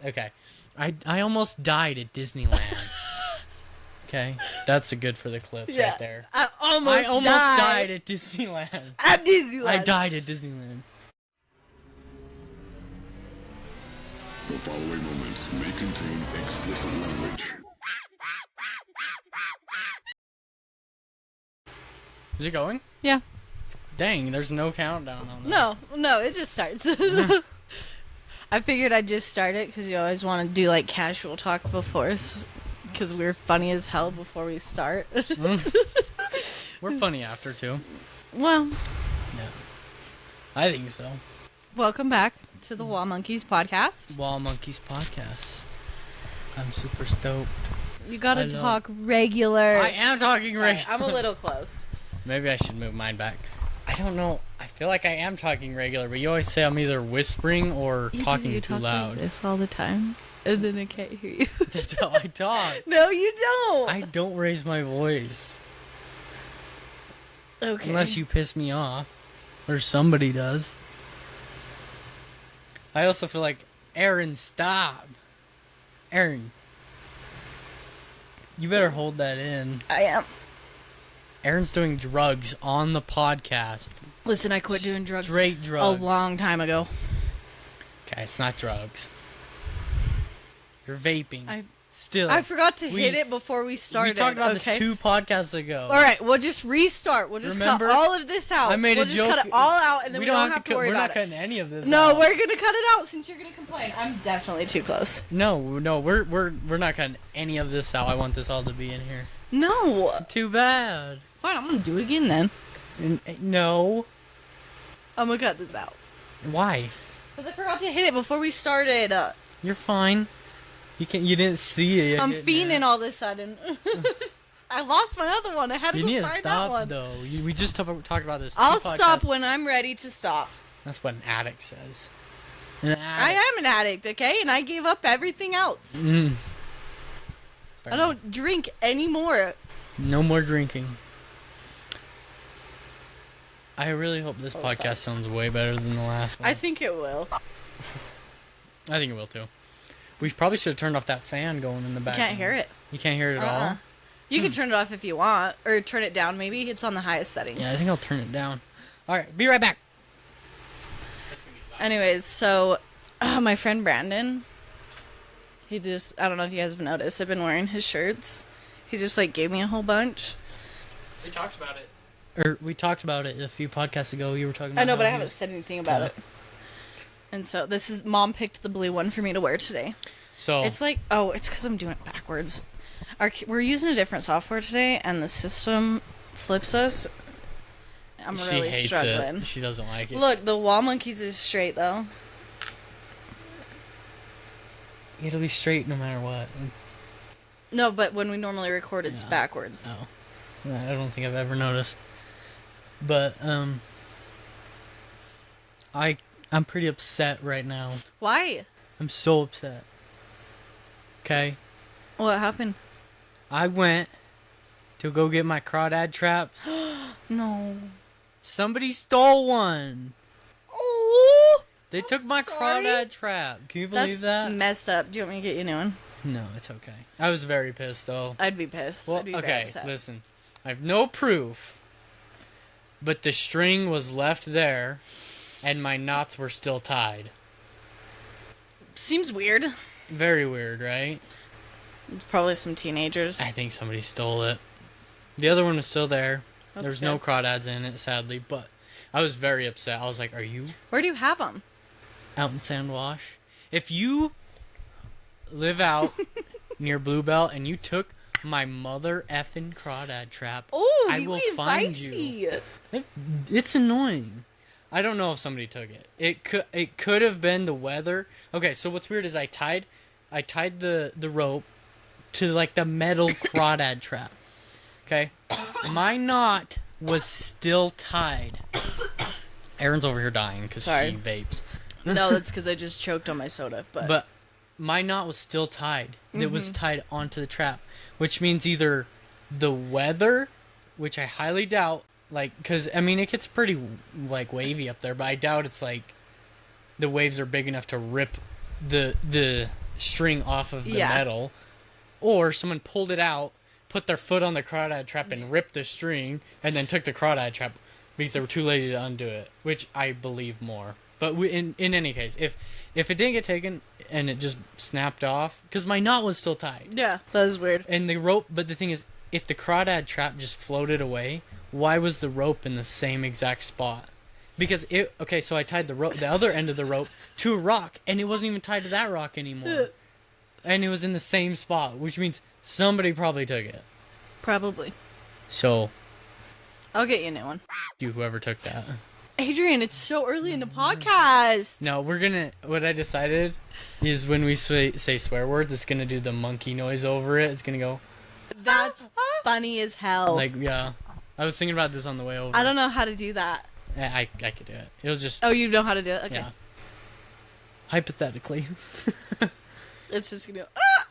Okay. I almost died at Disneyland. Okay? That's a good for the clips right there. I almost died at Disneyland. At Disneyland. I died at Disneyland. The following moments may contain explicit language. Is it going? Yeah. Dang, there's no countdown on this. No, it just starts. I figured I'd just start it because you always want to do like casual talk before, because we're funny as hell before we start. We're funny after, too. Well, Yeah. I think so. welcome back to the Wall Monkeys podcast. Wall Monkeys podcast. I'm super stoked. You gotta I know. talk regular. I am talking Sorry, regular. I'm a little close. Maybe I should move mine back. I don't know. I feel like I am talking regular, but you always say I'm either whispering or You talking talk too loud. like this all the time, and then I can't hear you. That's how I talk. No, you don't. I don't raise my voice. Okay. Unless you piss me off. Or somebody does. I also feel like, Aaron, stop. Aaron. You better hold that in. I am. Aaron's doing drugs on the podcast. Listen, I quit doing drugs Straight drugs. a long time ago. Okay, it's not drugs. You're vaping. Still. I forgot to hit it before we started. We talked about okay? this 2 podcasts ago. All right, we'll just restart. We'll just Remember? cut all of this out. I made we'll a just joke. cut it all out, and then we don't have to worry We're about not cutting any of this No, out. we're gonna cut it out since you're gonna complain. I'm definitely too close. No, we're not cutting any of this out. I want this all to be in here. No. Too bad. Fine, I'm gonna do it again then. No. I'm gonna cut this out. Why? Because I forgot to hit it before we started. You're fine. You didn't see it. I'm yet, fiending man. all of a sudden. I lost my other one. I had to You go need to find that stop one. though. We just talked about this. I'll 2 stop podcasts. when I'm ready to stop. That's what an addict says. An addict. I am an addict, okay? And I gave up everything else. Fair I don't drink anymore. enough. No more drinking. I really hope this podcast sorry. sounds way better than the last one. I think it will. I think it will too. We probably should have turned off that fan going in the back. Can't hear it. You can't hear it at all? You can turn it off if you want, or turn it down maybe. It's on the highest setting. Yeah, I think I'll turn it down. Alright, be right back. Anyways, so my friend Brandon, he just, I don't know if you guys have noticed, I've been wearing his shirts. He just like gave me a whole bunch. We talked about it. Or we talked about it a few podcasts ago. You were talking about I know, how but I he haven't was- said anything about Yeah. it. And so this is, Mom picked the blue one for me to wear today. So It's like, it's because I'm doing it backwards. We're using a different software today, and the system flips us. I'm she really hates struggling. it. She doesn't like it. Look, the Wall Monkeys is straight though. It'll be straight no matter what. No, but when we normally record, it's Yeah. backwards. Oh. I don't think I've ever noticed. But I'm pretty upset right now. Why? I'm so upset. Okay? What happened? I went to go get my crawdad traps. No. Somebody stole one. Oh, They took my sorry. crawdad trap. Can you believe that's that? messed up. Do you want me to get you a new one? No, it's okay. I was very pissed though. I'd be pissed. Well, I'd be very okay, upset. listen. I have no proof, but the string was left there, and my knots were still tied. Seems weird. Very weird, right? It's probably some teenagers. I think somebody stole it. The other one was still there. That's There was no good. crawdads in it, sadly, but I was very upset. I was like, are you Where do you have them? out in Sandwash? If you live out near Bluebell and you took my mother effing crawdad trap, Oh, I you will being find feisty. you. It's annoying. I don't know if somebody took it. It could have been the weather. Okay, so what's weird is I tied the rope to like the metal crawdad trap. Okay, my knot was still tied. Erin's over here dying because she Sorry. vapes. No, that's because I just choked on my soda. But my knot was still tied. It was tied onto the trap, which means either the weather, which I highly doubt, like, because, I mean, it gets pretty, like, wavy up there, but I doubt it's, like, the waves are big enough to rip the string off of the Yeah. metal, or someone pulled it out, put their foot on the crawdad trap and ripped the string, and then took the crawdad trap because they were too lazy to undo it, which I believe more. But in any case, if it didn't get taken and it just snapped off, because my knot was still tied, Yeah, that is weird. and the rope. But the thing is, if the crawdad trap just floated away, why was the rope in the same exact spot? Because so I tied the other end of the rope to a rock, and it wasn't even tied to that rock anymore, and it was in the same spot, which means somebody probably took it. Probably. So, I'll get you a new one. whoever took that. Adrian, it's so early in the podcast. No, what I decided is when we say swear words, it's gonna do the monkey noise over it. It's gonna go, That's funny as hell. like, yeah. I was thinking about this on the way over. I don't know how to do that. I could do it. It'll just, Oh, you know how to do it? Okay. yeah. Hypothetically. It's just gonna go,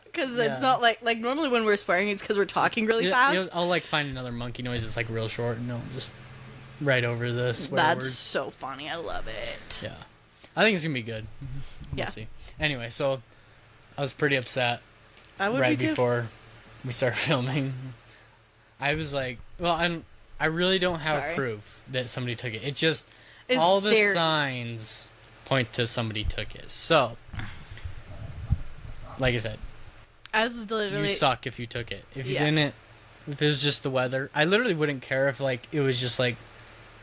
because it's Yeah. not like normally when we're swearing, it's because we're talking really fast. I'll like find another monkey noise that's like real short, and it'll just right over the swear That's words. so funny. I love it. Yeah. I think it's gonna be good. We'll Yeah. see. Anyway, so I was pretty upset I would right be too. before we started filming. I was like, well, I really don't have Sorry. proof that somebody took it. It just It's all the very- signs point to somebody took it. So, like I said, I was literally. you suck if you took it. If you Yeah. didn't, if it was just the weather, I literally wouldn't care if like it was just like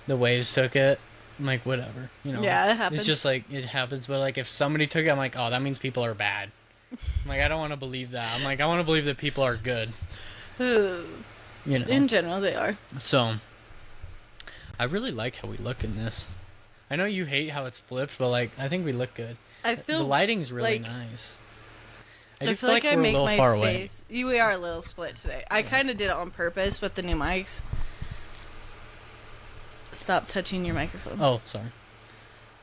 the waves took it. I'm like, whatever, you know. Yeah, it happens. It's just like it happens, but like if somebody took it, I'm like, oh, that means people are bad. I'm like, I don't want to believe that. I'm like, I want to believe that people are good. You know. In general, they are. So, I really like how we look in this. I know you hate how it's flipped, but like I think we look good. I feel The lighting's really like- nice. I do feel like I we're make a little my far away. face. We are a little split today. I kind of did it on purpose with the new mics. Stop touching your microphone. Oh, sorry.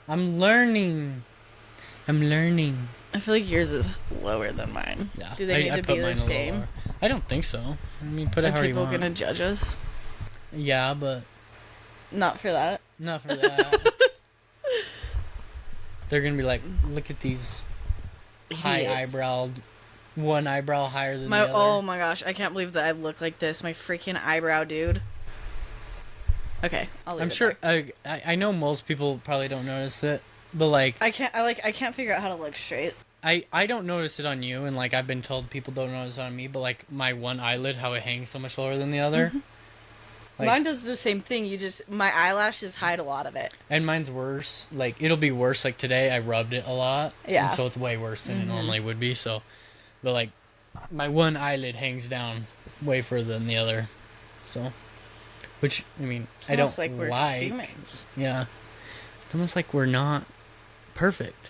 I'm learning. I feel like yours is lower than mine. Yeah. Do they need to put be mine the a little same? lower. I don't think so. I mean, put it Are however you people want. gonna judge us? Yeah, but Not for that. not for that. They're gonna be like, look at these high Idiots. eyebrowed, one eyebrow higher than My the other. oh my gosh, I can't believe that I look like this. My freaking eyebrow, dude. Okay, I'll leave I'm it sure. there. I know most people probably don't notice it, but like I can't figure out how to look straight. I don't notice it on you, and like I've been told people don't notice it on me, but like my one eyelid, how it hangs so much lower than the other. Like- Mine does the same thing. My eyelashes hide a lot of it. And mine's worse. Like it'll be worse. Like today, I rubbed it a lot. Yeah. And so it's way worse than it normally would be. So, but like, my one eyelid hangs down way further than the other. So, which I mean, It's I don't almost like we're like. humans. Yeah. It's almost like we're not perfect.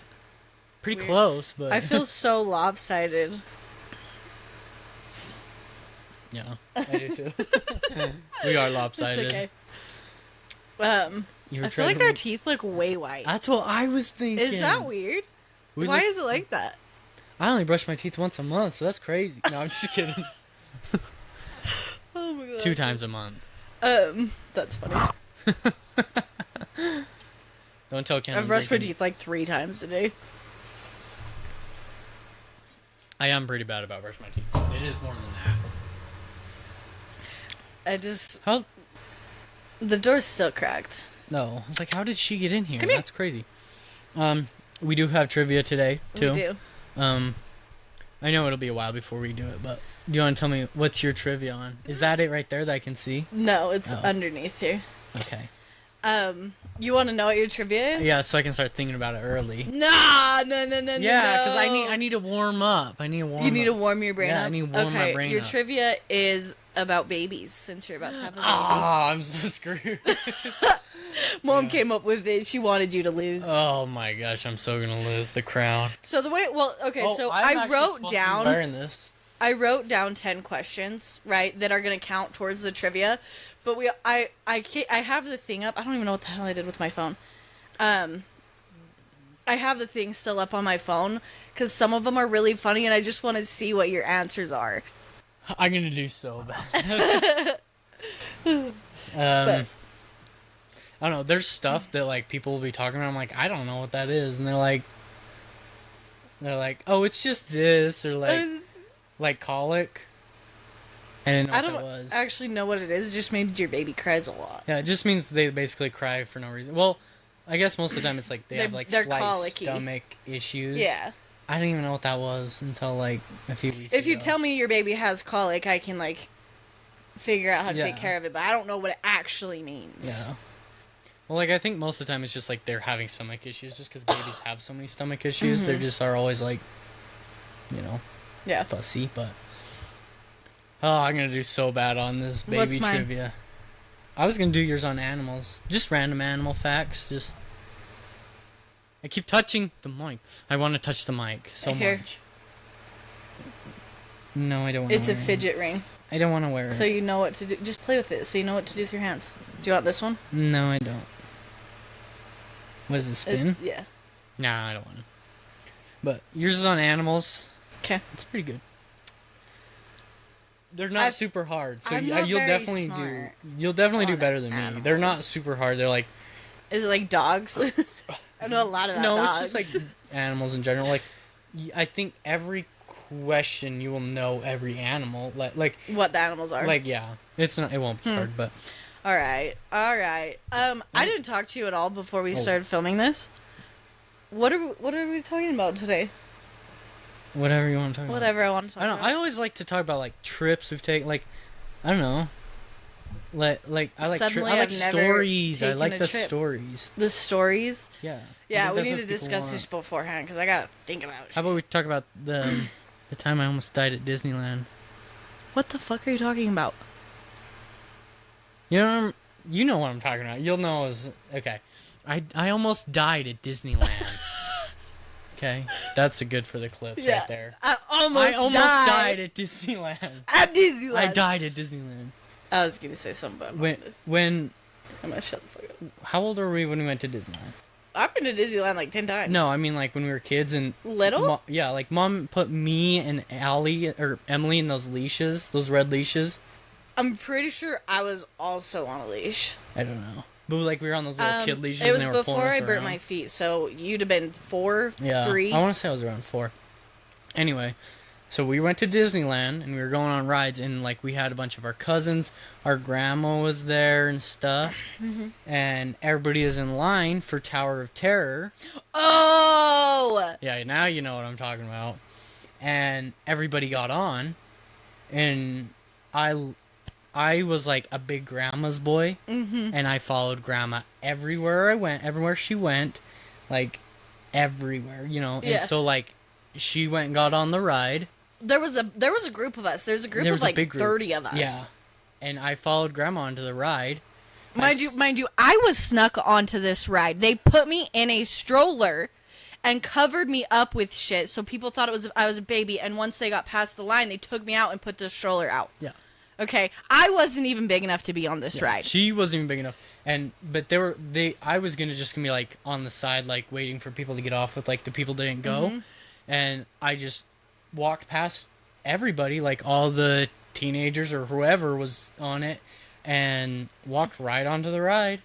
Pretty Weird. close, but I feel so lopsided. yeah, I do too. We are lopsided. It's okay. You were I feel trying like to our make- teeth look way white. That's what I was thinking. Is that weird? We Why look- is it like that? I only brush my teeth once a month, so that's crazy. No, I'm just kidding. Oh my god. 2 times a month. That's funny. Don't tell Ken. I've I'm brushed my drinking. teeth like 3 times a day. I am pretty bad about brushing my teeth. It is more than that. I just How? the door's still cracked. No. I was like, how did she get in here? Come here. That's crazy. We do have trivia today too. We do. I know it'll be a while before we do it, but do you want to tell me what's your trivia on? Is that it right there that I can see? No, it's Oh. underneath here. Okay. You want to know what your trivia is? Yeah, so I can start thinking about it early. Nah, no. Yeah, because I need to warm up. I need to warm. You need to up. warm your brain Yeah, up. I need to warm my okay, brain your up. trivia is about babies since you're about to have a baby. Ah, I'm so screwed. Mom came up with it. She wanted you to lose. Oh my gosh, I'm so gonna lose the crown. So the way, so I'm I actually wrote supposed to be down. wearing this. I wrote down 10 questions, right, that are going to count towards the trivia. But I have the thing up. I don't even know what the hell I did with my phone. I have the thing still up on my phone because some of them are really funny and I just want to see what your answers are. I'm gonna do so bad. I don't know. There's stuff that like people will be talking about. I'm like, I don't know what that is, and they're like, They're like, oh, it's just this, or like colic. I didn't know I what don't that was. actually know what it is. It just means your baby cries a lot. Yeah, it just means they basically cry for no reason. Well, I guess most of the time it's like they have like they're slight colicky. stomach issues. Yeah. I didn't even know what that was until like a few weeks If you ago. tell me your baby has colic, I can like figure out how to take Yeah. care of it, but I don't know what it actually means. Yeah. Well, like I think most of the time it's just like they're having stomach issues, just because babies have so many stomach issues. They just are always like, you know, Yeah. fussy. But oh, I'm gonna do so bad on this baby What's mine? trivia. I was gonna do yours on animals, just random animal facts. Just I keep touching the mic. I want to touch the mic so Here. much. No, I don't want to. It's a fidget ring. I don't want to wear it. So you know what to do. Just play with it so you know what to do with your hands. Do you want this one? No, I don't. What is it, spin? Yeah. Nah, I don't want to. But yours is on animals. Okay. It's pretty good. They're not super hard, so I'm not you'll very definitely smart you'll definitely do on better than me. They're not animals. super hard. They're like Is it like dogs? I know a lot about no, dogs. it's just like animals in general. Like I think every question you will know every animal. Like what the animals are. yeah. It's not. It won't be hard, but All right. I didn't talk to you at all before we Oh. started filming this. What are we talking about today? whatever you want to talk about. Whatever I want to talk I don't know. about. I always like to talk about like trips we've taken. Like I don't know. Like I like Suddenly I like I've never stories. I taken like a the trip. stories. The stories. Yeah. I Yeah, think we that's need what to people discuss want. this beforehand because I gotta think about it. How about we talk about the time I almost died at Disneyland? What the fuck are you talking about? You know what I'm talking about. You'll know as okay. I almost died at Disneyland. Okay, that's a good for the clips right there. I almost died at Disneyland. at Disneyland. I died at Disneyland. I was gonna say something about When I'm gonna shut the fuck up. how old were we when we went to Disneyland? I've been to Disneyland like 10 times. No, I mean like when we were kids and Little? yeah, like mom put me and Allie or Emily in those leashes, those red leashes. I'm pretty sure I was also on a leash. I don't know, but like we were on those little kid leashes. It was and they were pulling before us I burnt around. my feet, so you'd have been 4, Yeah, 3. I want to say I was around 4. Anyway, so we went to Disneyland and we were going on rides and like we had a bunch of our cousins, our grandma was there and stuff, and everybody is in line for Tower of Terror. Oh! Yeah, now you know what I'm talking about. And everybody got on, and I was like a big grandma's boy, and I followed grandma everywhere I went, everywhere she went, like everywhere, you know. Yeah. And so like she went and got on the ride. There was a group of us. There's a group There of was a like big group. 30 of us. Yeah. And I followed grandma onto the ride. Mind you, I was snuck onto this ride. They put me in a stroller and covered me up with shit, so people thought I was a baby. And once they got past the line, they took me out and put the stroller out. Yeah. Okay, I wasn't even big enough to be on this ride. She wasn't even big enough. But I was gonna be like on the side, like waiting for people to get off with like the people that didn't go. And I just walked past everybody, like all the teenagers or whoever was on it, and walked right onto the ride.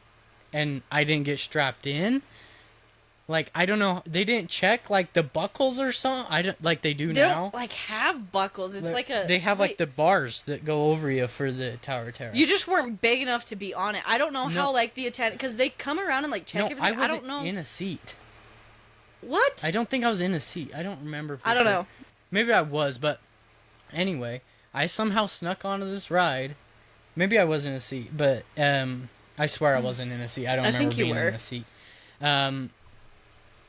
And I didn't get strapped in. Like, I don't know, they didn't check like the buckles or something. I don't like they do They now. don't like have buckles. It's like a they have like wait, the bars that go over you for the Tower of Terror. You just weren't big enough to be on it. I don't know how No. like the attendant because they come around and like check no, everything. I wasn't don't know in a seat. what. I don't think I was in a seat. I don't remember. For I don't sure. know. Maybe I was, but anyway, I somehow snuck onto this ride. Maybe I was in a seat, but I swear I wasn't in a seat. I don't I remember think you being were. in a seat.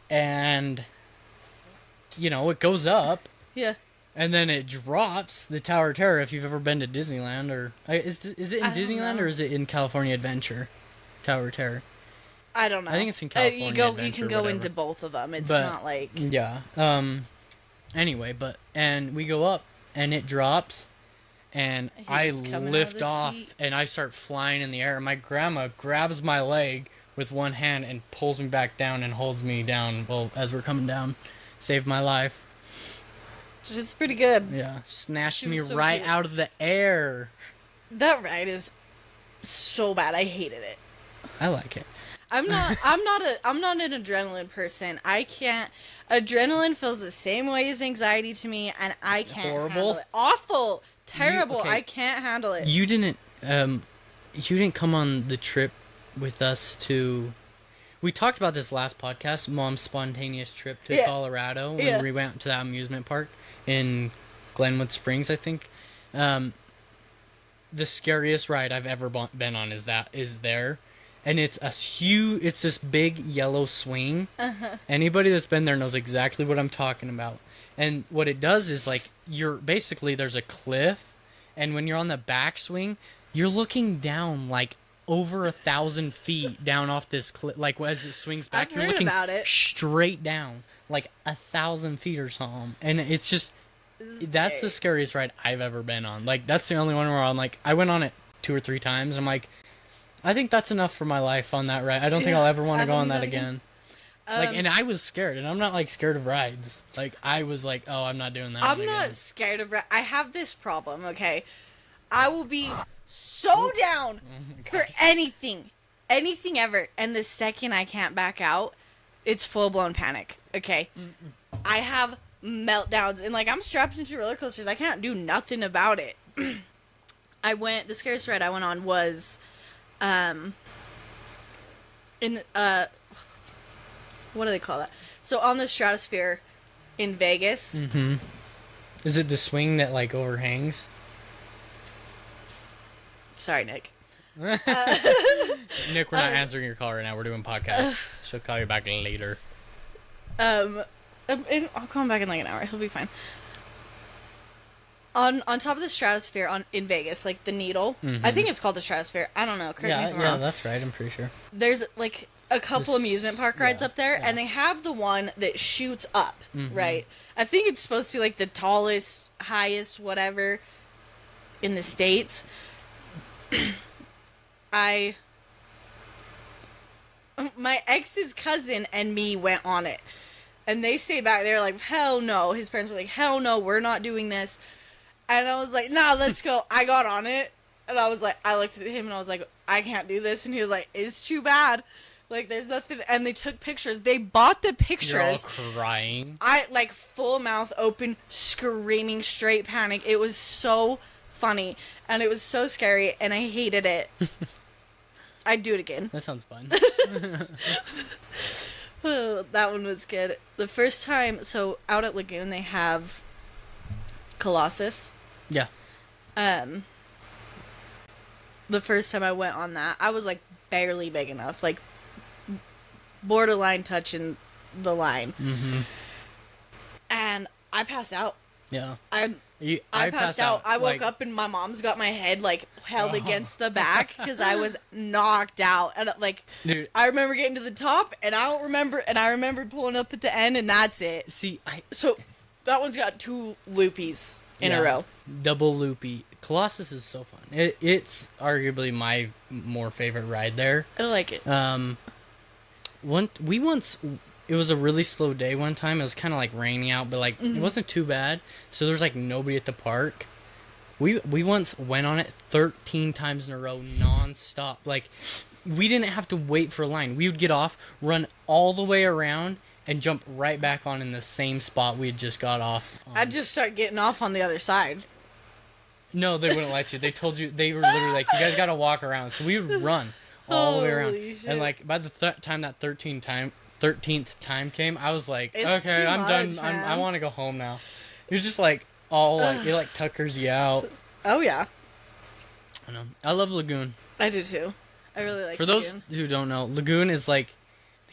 And you know, it goes up Yeah. and then it drops. The Tower of Terror. If you've ever been to Disneyland, or is it in I don't Disneyland know. or is it in California Adventure? Tower of Terror. I don't know. I think it's in California You can Adventure, go whatever. into both of them. It's But- not like Yeah. Anyway, and we go up and it drops and I He's coming out of lift the off seat. and I start flying in the air and my grandma grabs my leg with one hand and pulls me back down and holds me down as we're coming down. Saved my life. it's pretty good. Yeah. Snatched She me was so right cute. out of the air. That ride is so bad. I hated it. I like it. I'm not an adrenaline person. I can't. Adrenaline feels the same way as anxiety to me, and I can't Horrible? handle it. Awful, terrible. okay. I can't handle it. You didn't come on the trip with us to. We talked about this last podcast, Mom's spontaneous trip to Yeah. Colorado when Yeah. we went to that amusement park in Glenwood Springs, I think. The scariest ride I've ever been on is there, and it's this big yellow swing. Anybody that's been there knows exactly what I'm talking about. And what it does is like there's a cliff, and when you're on the backswing, you're looking down like over 1,000 feet down off this cliff. Like as it swings back, I've you're heard looking about it. straight down like 1,000 feet or something, and it's just. That's the scariest ride I've ever been on. Like, that's the only one where I'm like, I went on it 2 or 3 times. I'm like, I think that's enough for my life on that ride. I don't think I'll ever want to go on that again. And I was scared, and I'm not, like, scared of rides. Like, I was like, oh, I'm not doing that I'm one not again. scared of. I have this problem. Okay, I will be so down for anything ever, and the second I can't back out, it's full blown panic. Okay, I have meltdowns, and like I'm strapped into roller coasters. I can't do nothing about it. The scariest ride I went on was in what do they call that? So on the Stratosphere in Vegas. Is it the swing that, like, overhangs? Sorry, Nick. Nick, we're not answering your call right now. We're doing podcast. She'll call you back later. I'll call him back in like an hour. He'll be fine. On top of the Stratosphere in Vegas, like the Needle. I think it's called the Stratosphere. I don't know. Correct me if I'm wrong. That's right. I'm pretty sure. There's like a couple amusement park rides up there, and they have the one that shoots up, right? I think it's supposed to be like the tallest, highest, whatever in the States. My ex's cousin and me went on it. And they stayed back. They were like, hell no. His parents were like, hell no, we're not doing this. And I was like, nah, let's go. I got on it. And I was like, I looked at him and I was like, I can't do this. And he was like, it's too bad. Like, there's nothing. And they took pictures. They bought the pictures. You're all crying. I, like, full mouth open, screaming, straight panic. It was so funny. And it was so scary. And I hated it. I'd do it again. That sounds fun. Oh, that one was good. The first time, so out at Lagoon, they have Colossus. Yeah. The first time I went on that, I was like barely big enough, like borderline touching the line. And I passed out. Yeah. I passed out. I woke up and my mom's got my head like held against the back because I was knocked out. And like, dude, I remember getting to the top, and I remember pulling up at the end, and that's it. So that one's got 2 loopies in a row. Double loopy. Colossus is so fun. It's arguably my more favorite ride there. I like it. It was a really slow day one time. It was kind of like raining out, but like it wasn't too bad. So there's like nobody at the park. We once went on it 13 times in a row, nonstop. Like we didn't have to wait for a line. We would get off, run all the way around, and jump right back on in the same spot we had just got off on. I'd just start getting off on the other side. No, they wouldn't let you. They told you, they were literally like, you guys got to walk around. So we would run all the way around. Holy shit. And like by the time that 13th time came, I was like, It's okay, too I'm much, done. man. I want to go home now. You're just like all like, it like tuckers you out. Oh yeah, I know. I love Lagoon. I do too. I really like. For those Lagoon. who don't know, Lagoon is like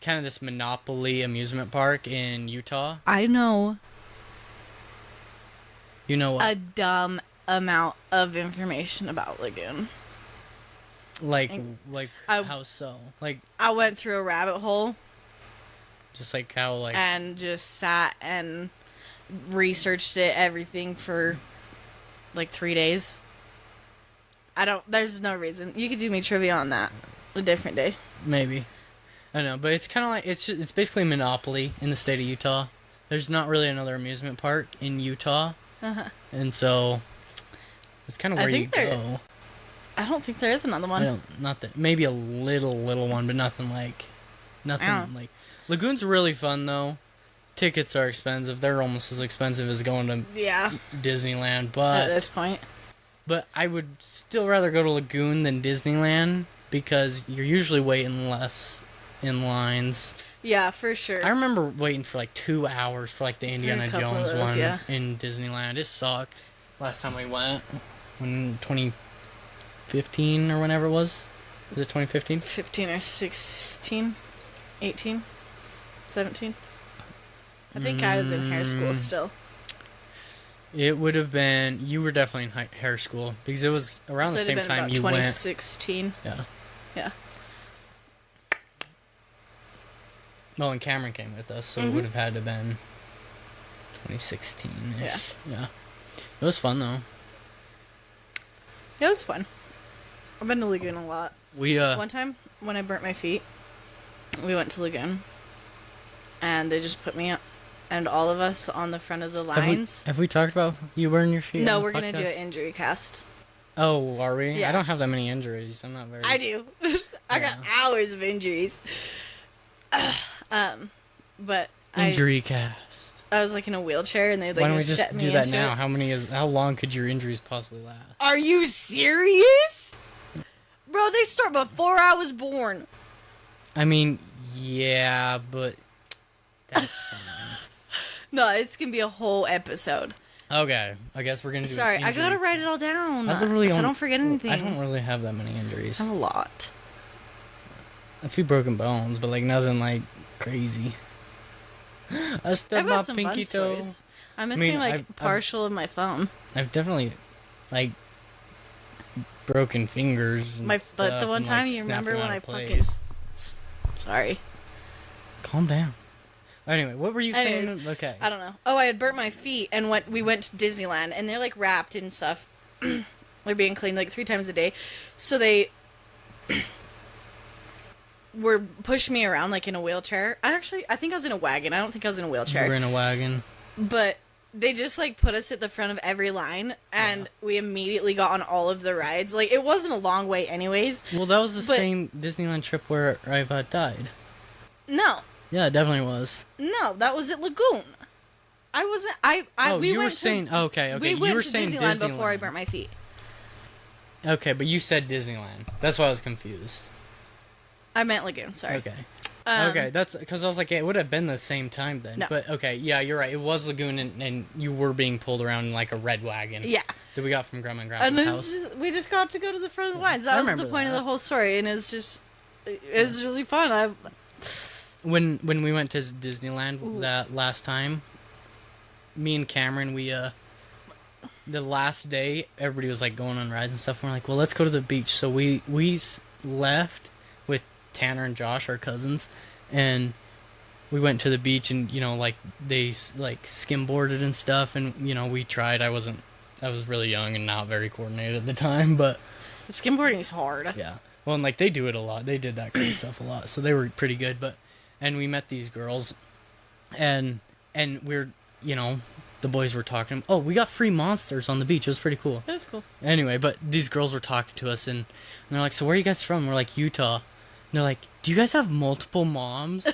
kind of this monopoly amusement park in Utah. I know You know what? a dumb amount of information about Lagoon. Like I- how so? Like I went through a rabbit hole just like how like and just sat and researched everything for like 3 days. There's no reason. You could do me trivia on that a different day. maybe. I don't know, but it's kind of like it's basically Monopoly in the state of Utah. There's not really another amusement park in Utah, and so it's kind of where you go. I don't think there is another I one. don't, not that, maybe a little one, but nothing like Lagoon's really fun though. Tickets are expensive. They're almost as expensive as going to Yeah. Disneyland, At but this point. I would still rather go to Lagoon than Disneyland because you're usually waiting less in lines. Yeah, for sure. I remember waiting for like 2 hours for like the Indiana couple of Jones those, one yeah. in Disneyland. It sucked. Last time we went, when 2015 or whenever it was. Was it 2015? 15 or 16? 18? 17? I think I was in hair school still. It would have been. You were definitely in hair school because it was around So the it'd same have been time about you went. 2016. Yeah. Yeah. Well, and Cameron came with us, so it would have had to have been 2016. Yeah. Yeah. It was fun though. It was fun. I've been to Lagoon a lot. We One time, when I burnt my feet, we went to Lagoon. And they just put me up, and all of us on the front of the lines. Have we talked about you burning your feet? No, on the we're going to do podcast? an injury cast. Oh, are we? Yeah. I don't have that many injuries. I'm not very. I do. I got hours of injuries. But Injury cast. I was like in a wheelchair, and they Why don't we just set just me do that into now? it. How long could your injuries possibly last? Are you serious? Bro, they start before I was born. I mean, yeah, but that's fine. No, it's gonna be a whole episode. Okay, I guess we're gonna do. Sorry, an I gotta injury write it all down. I literally so I don't- don't forget anything. I don't really have that many injuries. I have a lot. A few broken bones, but like nothing like crazy. I I've stubbed got my some pinky fun toe. stories. I'm missing like I've- partial of my thumb. I've definitely like broken fingers. And But the stuff one and, time like, you snapped remember them when out I of fucking... place. Sorry. Calm down. Anyway, what were you saying? Anyways, Okay. I don't know. Oh, I had burnt my feet, and we went to Disneyland, and they're like wrapped and stuff. They're being cleaned like 3 times a day. So they were pushing me around like in a wheelchair. I think I was in a wagon. I don't think I was in a wheelchair. We're in a wagon. But they just like put us at the front of every line, and we immediately got on all of the rides. Like it wasn't a long way, anyways. Well, that was the But- same Disneyland trip where I died. No, Yeah, it definitely was. no, that was at Lagoon. I wasn't. Oh, we you were went saying to, okay. We You went were to saying Disneyland before I Disneyland. burnt my feet. Okay, but you said Disneyland. That's why I was confused. I meant Lagoon. Sorry. Okay. Okay, that's because I was like, it would have been the same time then. No. But okay, yeah, you're right. It was Lagoon, and you were being pulled around in like a red wagon. Yeah. That we got from Grandma and And Grandpa's then house. we just got to go to the front of the lines. I That was the remember point of that. the whole story, and it was really fun. When we went to Disneyland that last time, me and Cameron, we the last day, everybody was like going on rides and stuff. And we're like, well, let's go to the beach. So we left with Tanner and Josh, our cousins, and we went to the beach, and like they like skimboarded and stuff, and we tried. I was really young and not very coordinated at the time, but Skimboarding is hard. yeah. Well, and like they do it a lot. They did that kind of stuff a lot, so they were pretty good. And we met these girls, and we're the boys were talking. Oh, we got free monsters on the beach. It was pretty cool. It was cool. Anyway, but these girls were talking to us, and they're like, "So where are you guys from?" We're like, "Utah." And they're like, "Do you guys have multiple moms?"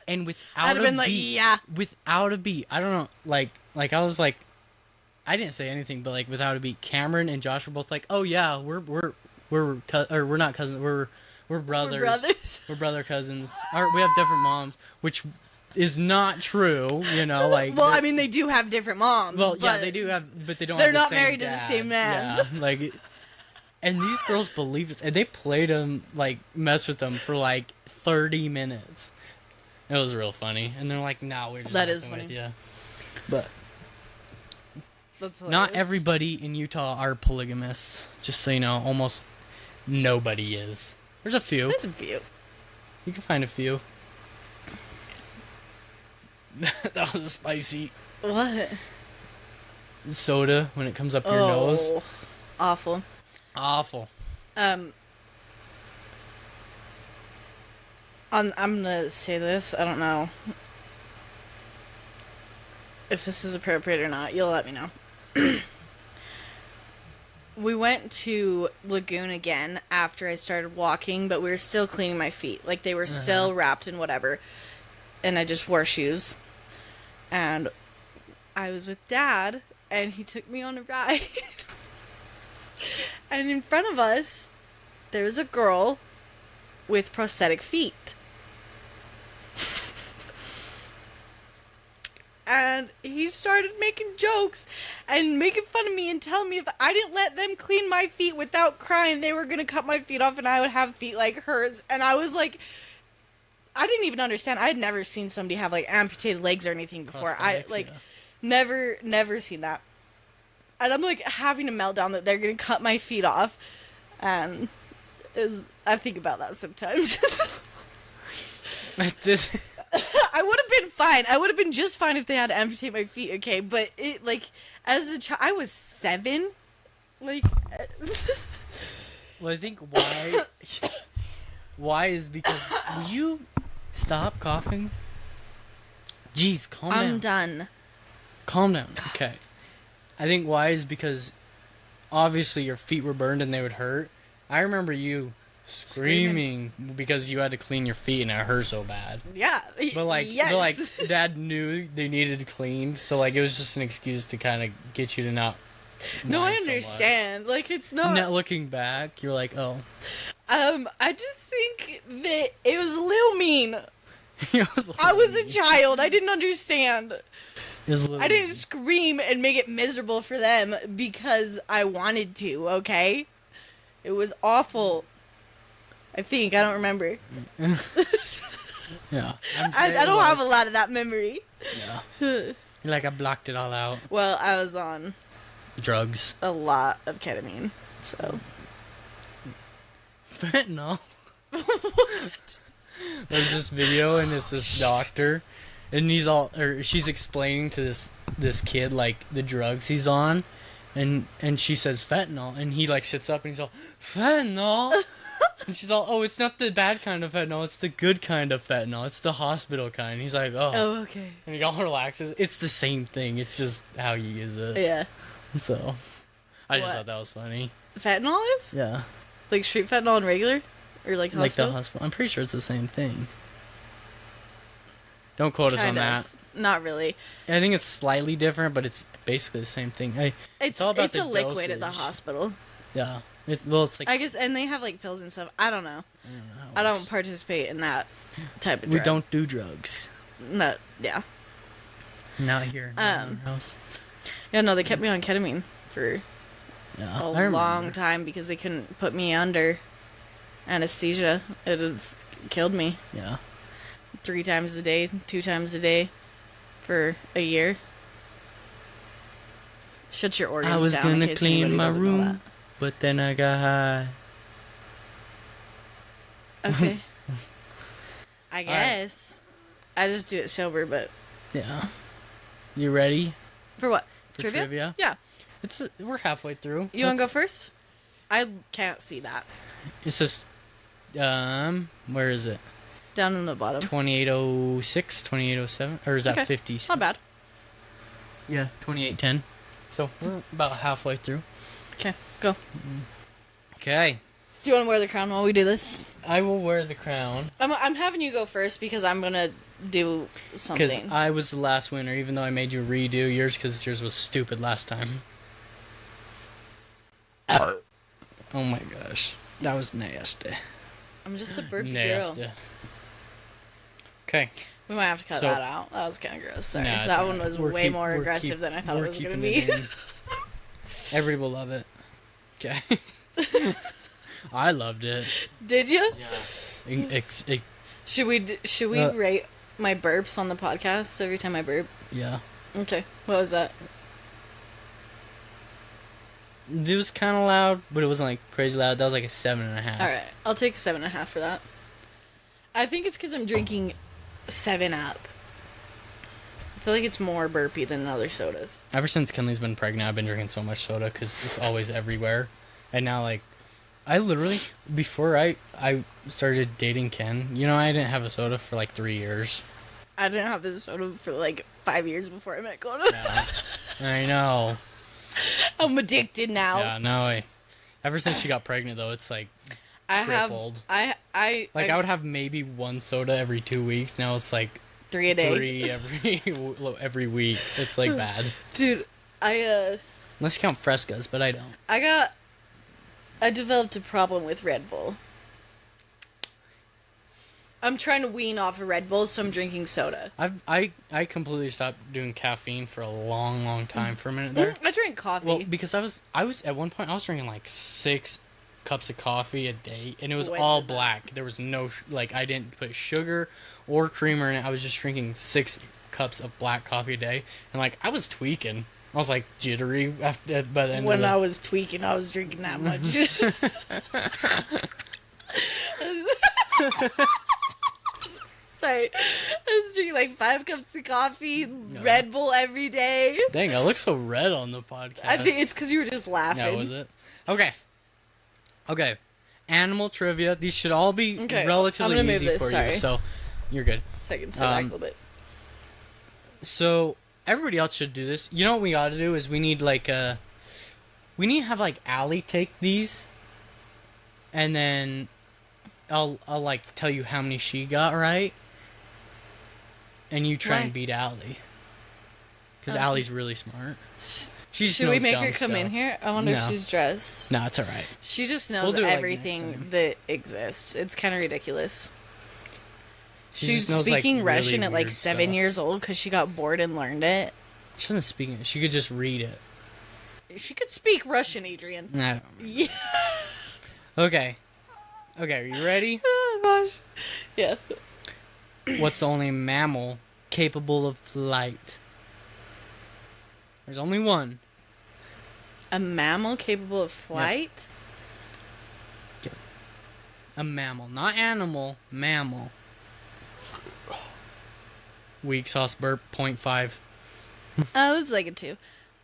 And without I'd have a been like, beat, yeah. without a beat, I don't know, like I was like, I didn't say anything, but like without a beat, Cameron and Josh were both like, "Oh yeah, we're not cousins, we're brothers. We're brothers. We're brother cousins. We have different moms," which is not true, like. Well, I mean, they do have different moms. Well, yeah, but they do have, but they don't. they're have the not same married to the dad. same man. Yeah, like, and these girls believed it, and they played them, like, mess with them for like 30 minutes. It was real funny, and they're like, "No, we're just That is messing with funny. you." But That's not hilarious. everybody in Utah are polygamous. Just so you know, almost nobody is. There's a few. That's a few. You can find a few. That was a spicy What? soda when it comes up your nose. Awful. Awful. I'm gonna say this. I don't know if this is appropriate or not. You'll let me know. we went to Lagoon again after I started walking, but we were still cleaning my feet. Like, they were still wrapped in whatever. And I just wore shoes. And I was with Dad, and he took me on a ride. And in front of us, there was a girl with prosthetic feet. And he started making jokes and making fun of me and telling me if I didn't let them clean my feet without crying, they were going to cut my feet off and I would have feet like hers. And I was like, I didn't even understand. I had never seen somebody have, like, amputated legs or anything before. Never seen that. And I'm, like, having a meltdown that they're going to cut my feet off. And I think about that sometimes. I would have been fine. I would have been just fine if they had to amputate my feet, okay? But, as a child, I was 7. Like... Well, I think why is because... Will you stop coughing? Jeez, calm down. I'm done. Calm down. Okay. I think why is because obviously your feet were burned and they would hurt. I remember you screaming because you had to clean your feet and it hurt so bad. Yeah. But yes. Dad knew they needed cleaned, so like it was just an excuse to kind of get you to not. No, I understand. Like, it's not. Not looking back, you're like, oh. I just think that it was a little mean. I was a child. I didn't understand. I didn't mean. scream and make it miserable for them because I wanted to, okay? It was awful. I think. I don't remember. Yeah. I don't have a lot of that memory. Yeah. Like, I blocked it all out. Well, I was on drugs. a lot of ketamine, so. Fentanyl. What? There's this video and it's this doctor and she's explaining to this kid like the drugs he's on and she says fentanyl and he like sits up and he's all fentanyl and she's all, oh, it's not the bad kind of fentanyl, it's the good kind of fentanyl, it's the hospital kind. He's like, oh Okay. And he all relaxes. It's the same thing, it's just how you use it. Yeah. So I just What? thought that was funny. Fentanyl is? Yeah. Like street fentanyl and regular? Or like hospital? Like the hospital. I'm pretty sure it's the same thing. Don't quote us on Kind that. of. Not really. I think it's slightly different, but it's basically the same thing. It's all about a the liquid at the dosage. hospital. Yeah. It's like I guess, and they have like pills and stuff. I don't know. I don't participate in that type of drug. We don't do drugs. No, yeah. Not here in our house. Yeah, no, they kept me on ketamine for Yeah, a I remember. long time because they couldn't put me under anesthesia. It would have killed me Yeah. 3 times a day, 2 times a day for a year. Shut your organs I was down in gonna case clean anybody my doesn't know room, but then I got high. that. Okay. I guess. I just do it sober, but... Yeah. You ready For what? for trivia? Yeah. We're halfway through. You want to go first? I can't see that. It says, where is it? Down in the bottom. 2806, 2807, or is that Okay. 50? Not bad. Yeah, 2810. So we're about halfway through. Okay, go. Okay. Do you want to wear the crown while we do this? I will wear the crown. I'm having you go first because I'm going to do Because something. I was the last winner, even though I made you redo yours because yours was stupid last time. Oh my gosh. That was nasty. I'm just a burpy Nasty. girl. Okay. We might have to cut So- that out. That was kind of gross. Sorry. Nah, it's that alright. one was We're way keep- more we're aggressive keep- than I thought it we're was going to keeping be. it in. Everybody will love it. Okay. I loved it. Did you? Yeah. Should we Uh, rate my burps on the podcast every time I burp? Yeah. Okay. What was that? It was kind of loud, but it wasn't like crazy loud. That was like a 7.5. All right. I'll take 7.5 for that. I think it's because I'm drinking 7-Up. I feel like it's more burpy than other sodas. Ever since Kinley's been pregnant, I've been drinking so much soda because it's always everywhere. And now, like, I literally, before I started dating Ken, you know, I didn't have a soda for like 3 years. I didn't have this soda for like 5 years before I met Kona. Yeah. I know. I'm addicted now. Yeah, no. Ever since she got pregnant, though, it's like tripled. I would have maybe one soda every 2 weeks. Now it's like 3 a day. 3 every week. It's like bad. Dude, Unless you count Frescas, but I don't. I developed a problem with Red Bull. I'm trying to wean off of Red Bull, so I'm drinking soda. I completely stopped doing caffeine for a long time for a minute there. I drink coffee. Well, because I was at one point I was drinking like 6 cups of coffee a day, and it was Way all more than black. There was no I didn't put sugar or creamer in it. I was just drinking 6 cups of black coffee a day, and like I was tweaking. I was like jittery after by the end when of the... I was tweaking, I was drinking that much. Sorry, I was drinking like 5 cups of coffee, Red Bull every day. Dang, I look so red on the podcast. I think it's because you were just laughing. No, was it? Okay. Animal trivia. These should all be relatively I'm gonna easy move this, for sorry. you, so you're good. So I can sit back a little bit. So everybody else should do this. You know what we gotta do is we need to have like Allie take these, and then I'll like tell you how many she got right, and you try and beat Allie, because Allie's really smart. Should we make her come in here? I wonder if she's dressed. No, it's all right. She just knows do it, like, everything next time. that exists. It's kind of ridiculous. She She's just knows, like, speaking really Russian at like weird 7 stuff. years old because she got bored and learned it. She doesn't speak it. She could just read it. She could speak Russian, Adrian. I don't know. Yeah. Okay, are you ready? Oh gosh. Yeah. What's the only mammal capable of flight? There's only one. A mammal capable of flight? A mammal. Not animal. Mammal. Weak sauce burp, 0.5. Oh, it's like a 2.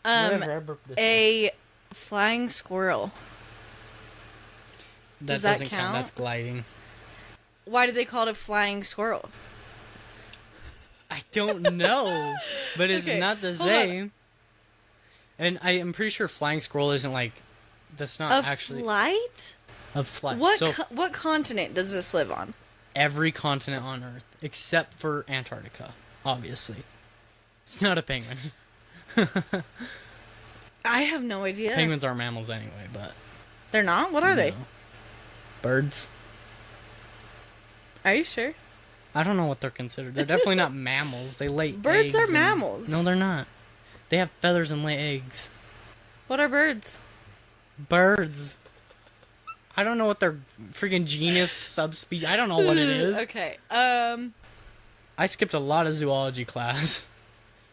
Whatever, I burped this way. A flying squirrel. Does that doesn't count? That's gliding. Why do they call it a flying squirrel? I don't know. But it's Okay, not the hold on. same. And I am pretty sure flying squirrel isn't like... That's not A actually... flight? A flight. What So, what continent does this live on? every continent on Earth. Except for Antarctica. Obviously. It's not a penguin. I have no idea. Penguins aren't mammals anyway, but... They're not? What are they? No. Birds. Are you sure? I don't know what they're considered. They're definitely not mammals. They lay Birds eggs are and- mammals. No, they're not. They have feathers and lay eggs. What are birds? Birds. I don't know what their freaking genus, subspecies. I don't know what it is. Okay. I skipped a lot of zoology class.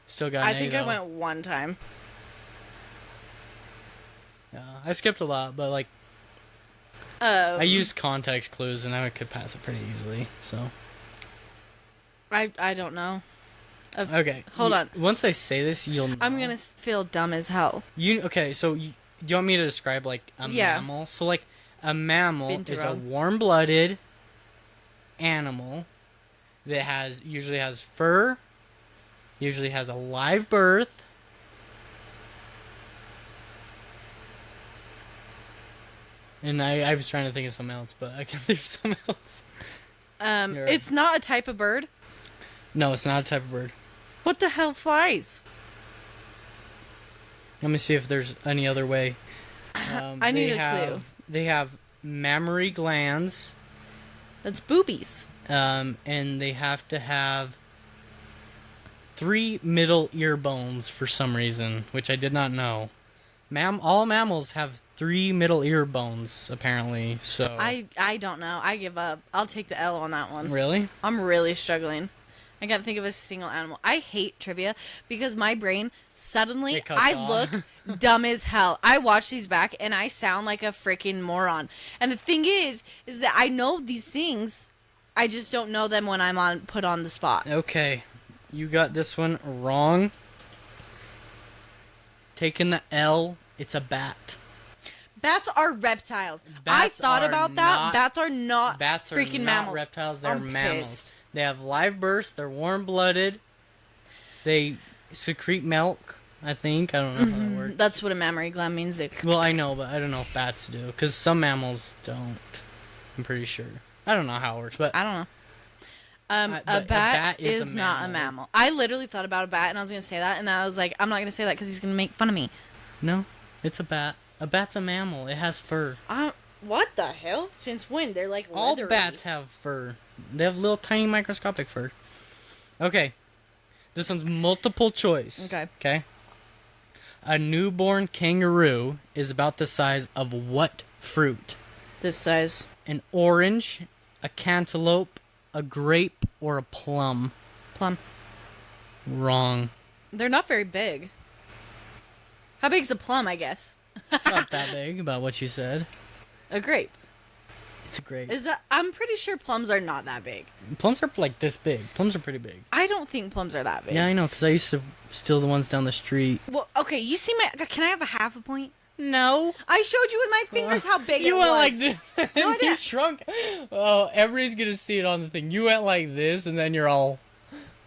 Still got an I A, think I though. went one time. Yeah, I skipped a lot, but like I used context clues and I could pass it pretty easily. So I don't know. okay, Hold on. Once I say this, you'll know. I'm gonna feel dumb as hell. Okay? So you want me to describe like a Yeah. mammal? So like a mammal Been is a through 'em. warm-blooded animal that usually has fur, usually has a live birth. And I was trying to think of something else, but I can't think of something else. You're right. It's not a type of bird. No, it's not a type of bird. What the hell flies? Let me see if there's any other way. I need a clue. They have mammary glands, That's boobies. and they have to have 3 middle ear bones for some reason, which I did not know. All mammals have 3 middle ear bones, apparently. So I don't know. I give up. I'll take the L on that one. really, I'm really struggling. I can't think of a single animal. I hate trivia because my brain suddenly It cuts I off. look dumb as hell. I watch these back and I sound like a freaking moron. And the thing is that I know these things. I just don't know them when I'm put on the spot. okay, you got this one wrong. Taking the L, it's a bat. Bats are reptiles. I Bats thought are about that. not- Bats are not Bats are freaking not mammals. reptiles, they're I'm mammals. pissed. They have live births, they're warm-blooded, they secrete milk, I think. I don't know how that works. That's what a mammary gland means. Well, I know, but I don't know if bats do. Because some mammals don't. I'm pretty sure. I don't know how it works, but... I don't know. But A bat is a is not a mammal. mammal. I literally thought about a bat, and I was going to say that, and I was like, I'm not going to say that because he's going to make fun of me. No, it's a bat. A bat's a mammal. It has fur. What the hell? Since when? They're like All leathery. bats have fur. They have little tiny microscopic fur. Okay. This one's multiple choice. Okay. Okay. A newborn kangaroo is about the size of what fruit? This size. An orange, a cantaloupe, a grape, or a plum? Plum. Wrong. They're not very big. How big's a plum, I guess? Not that big, about what you said. A grape. It's a grape. I'm pretty sure plums are not that big. Plums are like this big. Plums are pretty big. I don't think plums are that big. Yeah, I know, because I used to steal the ones down the street. Well, okay, you see my... Can I have a half a point? No. I showed you with my fingers how big You it went was. like this. No, I You didn't. shrunk. Oh, everybody's going to see it on the thing. You went like this, and then you're all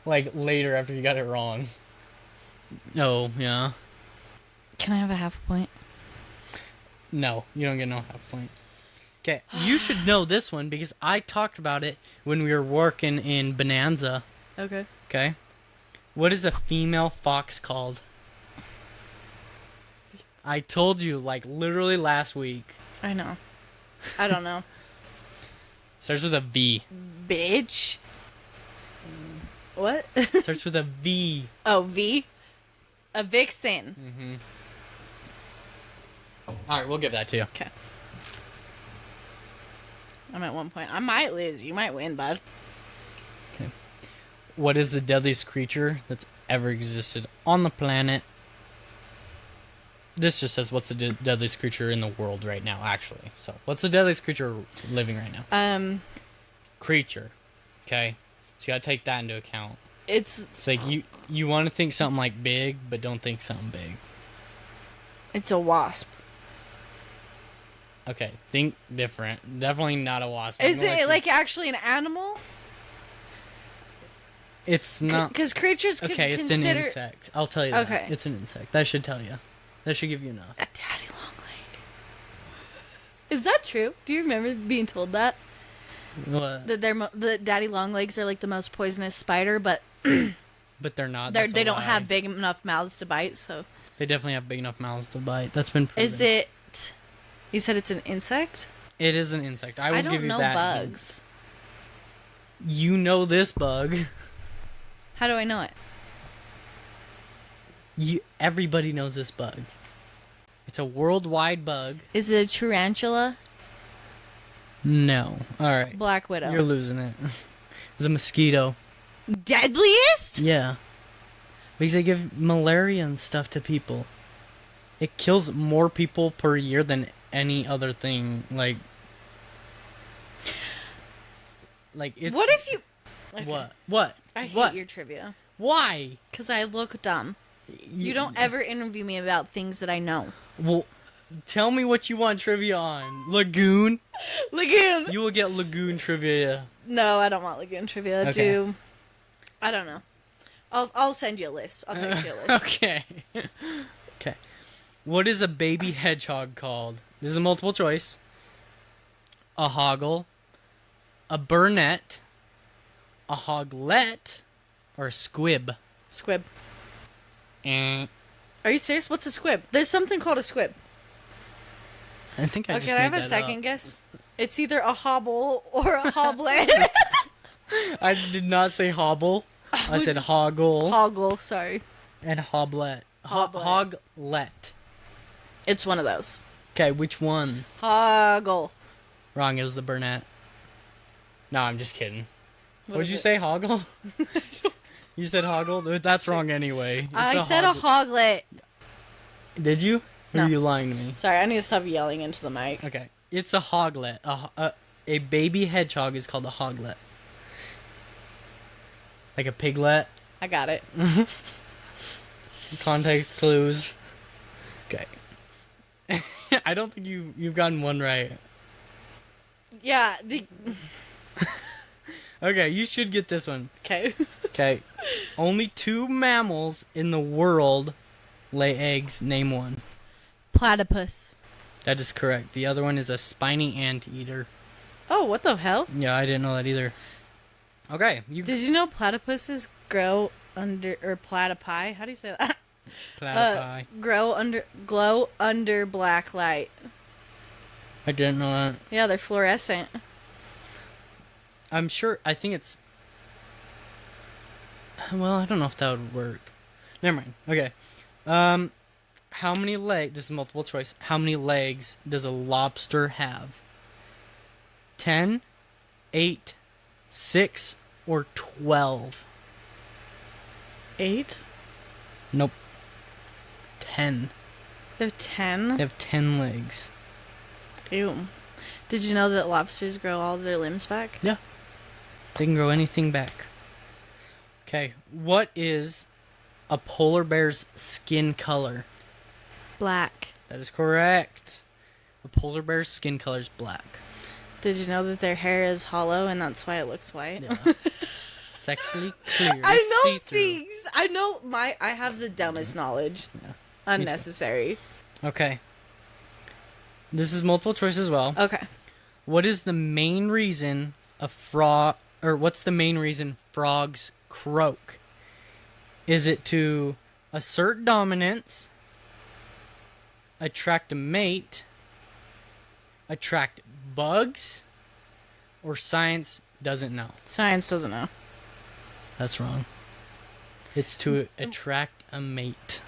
like later after you got it wrong. Oh, yeah. Can I have a half a point? No, you don't get no half point. Okay, you should know this one because I talked about it when we were working in Bonanza. Okay. Okay. What is a female fox called? I told you, like, literally last week. I know. I don't know. Starts with a V. Bitch. What? Starts with a V. Oh, V? A vixen. Mm-hmm. Alright, we'll give that to you. Okay. I'm at 1 point. I might lose. You might win, bud. Okay. What is the deadliest creature that's ever existed on the planet? This just says what's the deadliest creature in the world right now, actually. So, what's the deadliest creature living right now? Creature. Okay? So you gotta take that into account. It's like you want to think something like big, but don't think something big. a wasp. Okay, think different. Definitely not a wasp. Is it like actually an animal? It's not. Because creatures could Okay, it's consider... an insect. I'll tell you that. Okay. It's an insect. That should tell you. That should give you enough. A daddy long leg. Is that true? Do you remember being told that? What? That the daddy long legs are like the most poisonous spider, but But they're not. they That's a don't lie. have big enough mouths to bite. So They definitely have big enough mouths to bite. That's been proven. is it? You said it's an insect. It is an insect. I will don't give you know that. bugs. You know this bug. How do I know it? Everybody knows this bug. It's a worldwide bug. Is it a tarantula? No. All right. Black widow. You're losing it. It's a mosquito. Deadliest? Yeah. Because they give malaria and stuff to people. It kills more people per year than any other thing. Like it's. What if you? Okay. What? I hate what? your trivia Why? because I look dumb. You don't ever interview me about things that I know. Well, tell me what you want trivia on. Lagoon? Lagoon. You will get Lagoon trivia. No, I don't want Lagoon trivia. Okay. I don't know. I'll send you a list. I'll text you a list. Okay. Okay. What is a baby hedgehog called? This is a multiple choice. A hoggle, a burnet, a hoglet, or a squib. Squib. Eh. Are you serious? What's a squib? There's something called a squib. I think I Okay, just can I have made a that second up. guess? It's either a hobble or a hoblet. I did not say hobble. I said hoggle Hoggle, sorry. and hoblet. Hoblet. Hoglet. It's one of those. Okay, which one? Hoggle. Wrong, it was the burnet. No, I'm just kidding. What What'd is you it? say, hoggle? You said hoggle? That's wrong anyway. It's I said a hoglet. Did you? Or No. are you lying to me? Sorry, I need to stop yelling into the mic. Okay. It's a hoglet. A baby hedgehog is called a hoglet. Like a piglet. I got it. Context clues. Okay. I don't think you've gotten one right. Yeah, Okay, you should get this one. okay. Okay. Only 2 mammals in the world lay eggs? Name one. Platypus. That is correct. The other one is a spiny anteater. Oh, what the hell? Yeah, I didn't know that either. Okay, Did you know platypuses grow under, or platypi? How do you say that? platypi. Glow under black light. I didn't know that. Yeah, they're fluorescent. I'm sure. I think it's. Well, I don't know if that would work. Never mind. Okay. How many legs? This is multiple choice. How many legs does a lobster have? 10, 8, 6, or 12? 8? Nope. 10. They have 10? They have 10 legs. Ew. Did you know that lobsters grow all their limbs back? Yeah. They can grow anything back. Okay. What is a polar bear's skin color? Black. That is correct. A polar bear's skin color is black. Did you know that their hair is hollow and that's why it looks white? Yeah. It's actually clear. I It's know see-through. things. I have the dumbest knowledge. Yeah. Unnecessary. Okay. This is multiple choice as well. Okay. What is the main reason what's the main reason frogs croak? Is it to assert dominance, attract a mate, attract bugs, or science doesn't know? Science doesn't know. That's wrong. It's to attract a mate.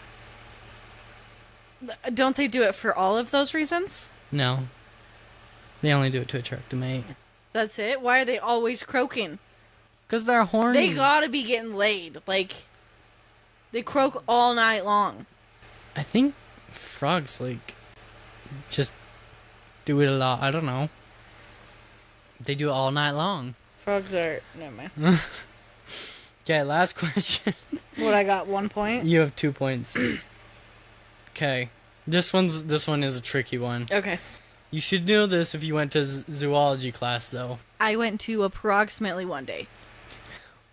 Don't they do it for all of those reasons? No. They only do it to attract a mate. That's it? Why are they always croaking? Because they're horny. They gotta be getting laid. Like, they croak all night long. I think frogs, just do it a lot. I don't know. They do it all night long. Frogs are... Never mind. Okay, last question. What, I got 1 point? You have 2 points. Okay. This one is a tricky one. Okay. You should know this if you went to zoology class, though. I went to approximately one day.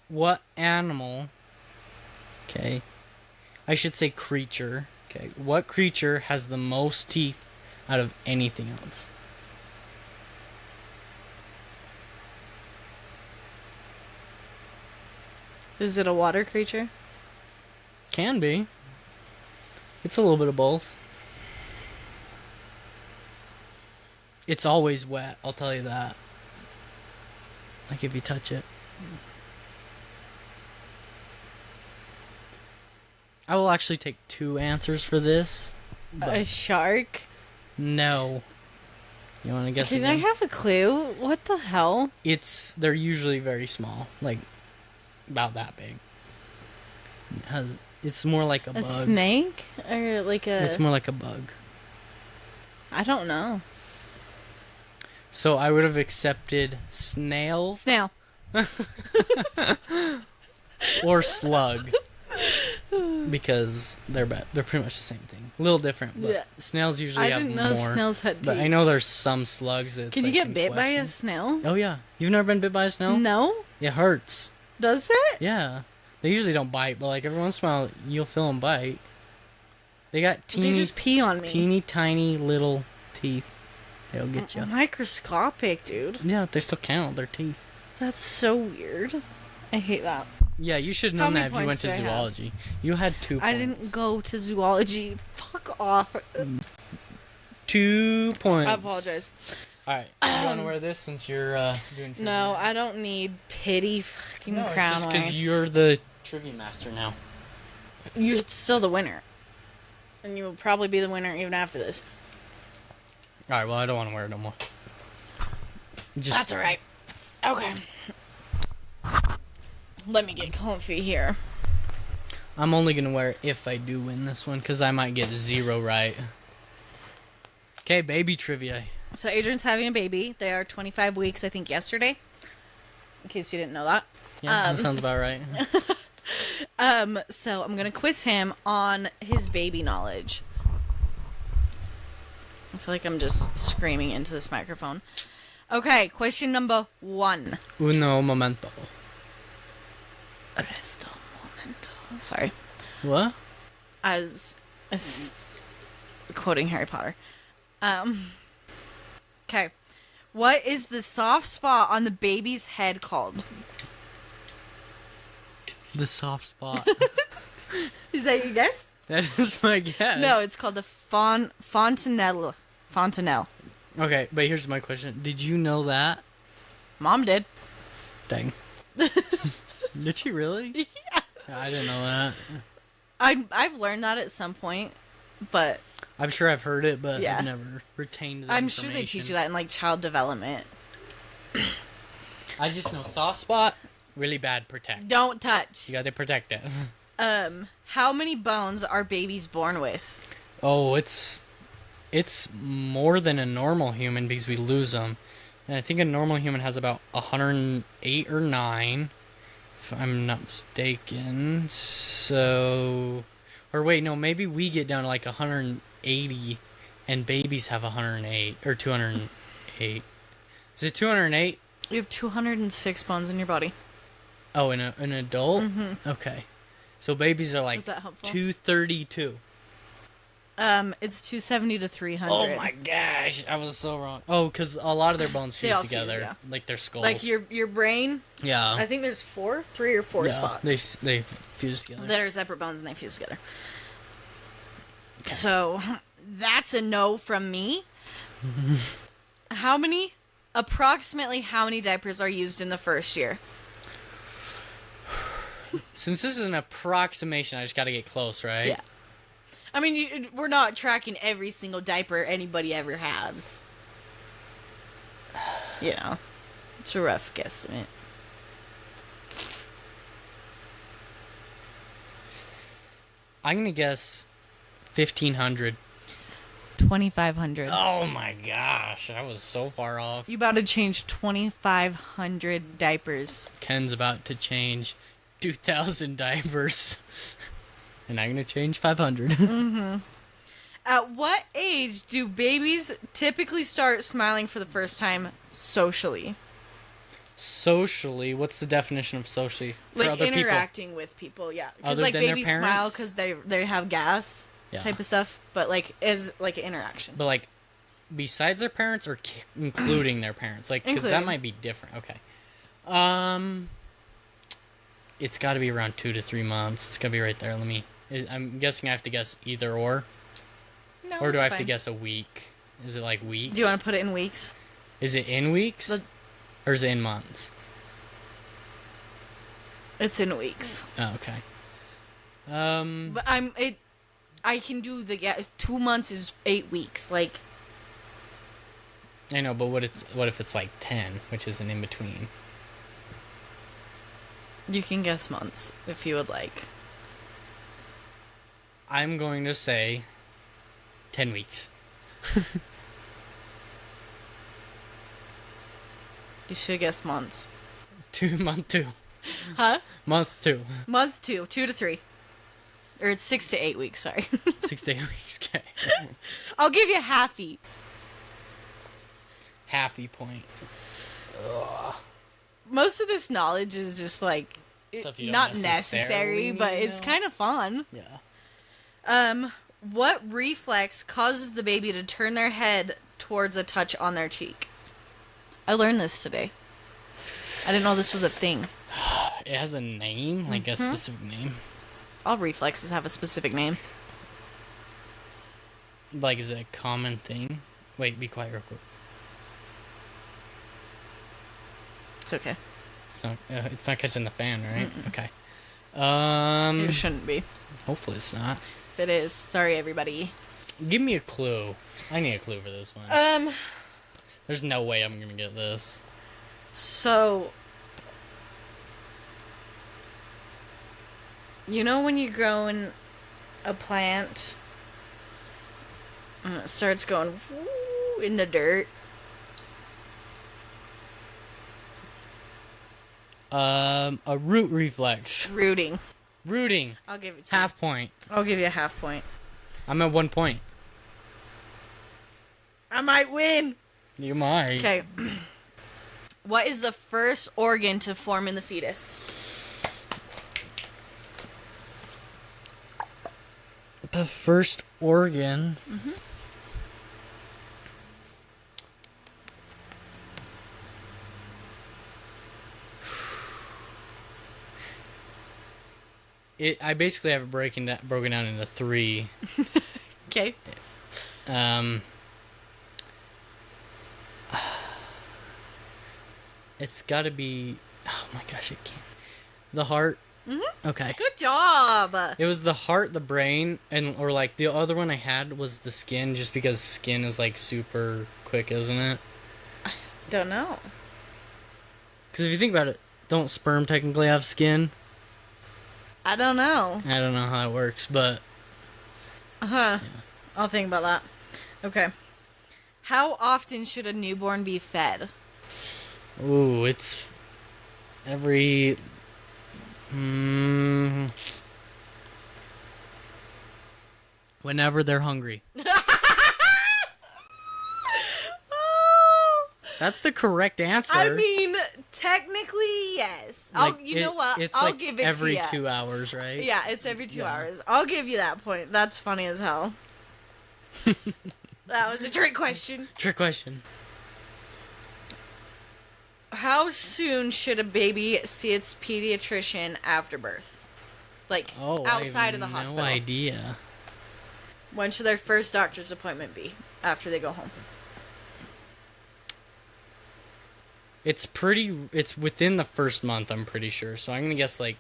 What animal... Okay. I should say creature. Okay. What creature has the most teeth out of anything else? Is it a water creature? Can be. It's a little bit of both. It's always wet, I'll tell you that. Like if you touch it. I will actually take 2 answers for this. A shark? No. You want to guess Can I again? have a clue? What the hell? They're usually very small, like about that big. It's more like a A bug. snake? Or like a... It's more like a bug. I don't know. So I would have accepted snails Snail. or slug because they're pretty much the same thing. A little different, but Yeah. snails usually I have didn't know more. snails had teeth. But I know there's some slugs that. Can you get bit by a snail? Oh yeah, you've never been bit by a snail? No? It hurts. Does it? Yeah, they usually don't bite, but like every once in a while you'll feel them bite. They got They just pee on me. teeny tiny little teeth. They'll get you. Microscopic, dude. Yeah, they still count their teeth. That's so weird. I hate that. Yeah, you should have How known many that if you went points to do I have? zoology. You had 2 points. I didn't go to zoology. Fuck off. 2 points. I apologize. Alright, you want to wear this since you're doing trivia? No, I don't need pity fucking No, it's crown just because wearing. you're the trivia master now. You're still the winner. And you will probably be the winner even after this. Alright, well, I don't want to wear it no more. Just, That's alright. Okay. Let me get comfy here. I'm only going to wear it if I do win this one, because I might get 0 right. Okay, baby trivia. So Adrian's having a baby. They are 25 weeks, I think, yesterday. In case you didn't know that. Yeah, that sounds about right. So I'm gonna quiz him on his baby knowledge. I feel like I'm just screaming into this microphone. Okay, question number 1. Uno momento. Resto momento. Sorry. What? As This is quoting Harry Potter. Okay. What is the soft spot on the baby's head called? The soft spot. Is that your guess? That is my guess. No, it's called the fontanelle. Fontanelle. Okay, but here's my question. Did you know that? Mom did. Dang. Did she really? Yeah. I didn't know that. I've learned that at some point, but I'm sure I've heard it, but Yeah. I've never retained that I'm sure they teach you that in like child development. I just know soft spot, really bad protect. Don't touch. You gotta protect it. How many bones are babies born with? Oh, it's more than a normal human because we lose them. And I think a normal human has about 108 or 9, if I'm not mistaken. So, or wait, no, maybe we get down to like 180, and babies have 108 or 208. Is it 208? You have 206 bones in your body. Oh, in an adult? Mm-hmm. Okay. So babies are like Is that helpful? 232. It's 270 to 300. Oh my gosh, I was so wrong. Oh, because a lot of their bones They fuse all together, fuse, yeah. like their skulls. Like your brain. yeah, I think there's 3 or 4 yeah, spots they fuse together. that are separate bones and they fuse together. Okay. So that's a no from me. Approximately how many diapers are used in the first year? Since this is an approximation, I just got to get close, right? Yeah. I mean, we're not tracking every single diaper anybody ever has. You know, it's a rough guesstimate. I'm gonna guess 1,500. 2,500. Oh my gosh, I was so far off. You about to change 2,500 diapers. Ken's about to change 2,000 diapers, and I'm gonna change 500. Mm-hmm. At what age do babies typically start smiling for the first time socially? Socially, what's the definition of socially? For Like other interacting with people, yeah. Because Other like than their babies smile parents? because they have gas Yeah. type of stuff, but like as like an interaction. But like, besides their parents or including their parents, like, because that Including. might be different. Okay. It's got to be around 2 to 3 months. It's got to be right there. I'm guessing I have to guess either or No, do I that's have to fine. guess a week? Is it like weeks? Do you want to put it in weeks? Is it in weeks The- or is it in months? It's in weeks. Oh, okay. But I can do 2 months is 8 weeks. Like I know, but what if it's like 10, which is an in between? you can guess months if you would like. I'm going to say 10 weeks. You should guess months. Month 2. Huh? Month 2. Month 2, 2 to 3. Or it's 6 to 8 weeks, sorry. 6 to 8 weeks. Okay. I'll give you halfy. Halfy point. Most of this knowledge is just like Stuff you don't not necessarily necessary, but need to it's know. kind of fun. Yeah. What reflex causes the baby to turn their head towards a touch on their cheek? I learned this today. I didn't know this was a thing. It has a name, like a specific name. All reflexes have a specific name. Like, is it a common thing? Wait, be quiet real quick. It's okay. It's not catching the fan, right? Okay. It shouldn't be. Hopefully it's not. If it is, sorry everybody. Give me a clue. I need a clue for this one. There's no way I'm gonna get this. So you know when you're growing a plant and it starts going woo in the dirt? A root reflex. Rooting. Rooting. I'll give it to you. Half point. I'll give you a half point. I'm at 1 point. I might win. You might. Okay. What is the first organ to form in the fetus? The first organ. Mm-hmm. I basically have it broken down into 3. Okay. It's got to be. Oh my gosh, it can't. The heart. Mm-hmm. Okay. Good job. It was the heart, the brain, or like the other one I had was the skin, just because skin is like super quick, isn't it? I don't know. Because if you think about it, don't sperm technically have skin? I don't know. I don't know how it works, but Yeah. I'll think about that. Okay. How often should a newborn be fed? ooh, it's every. Whenever they're hungry. That's the correct answer. I mean, technically, yes. You know what? It's I'll like give it every to you. 2 hours, right? Yeah, it's every 2 Yeah. hours. I'll give you that point. That's funny as hell. That was a trick question. Trick question. How soon should a baby see its pediatrician after birth? Like, outside of the hospital. No idea. When should their first doctor's appointment be after they go home? It's within the first month, I'm pretty sure. So I'm going to guess like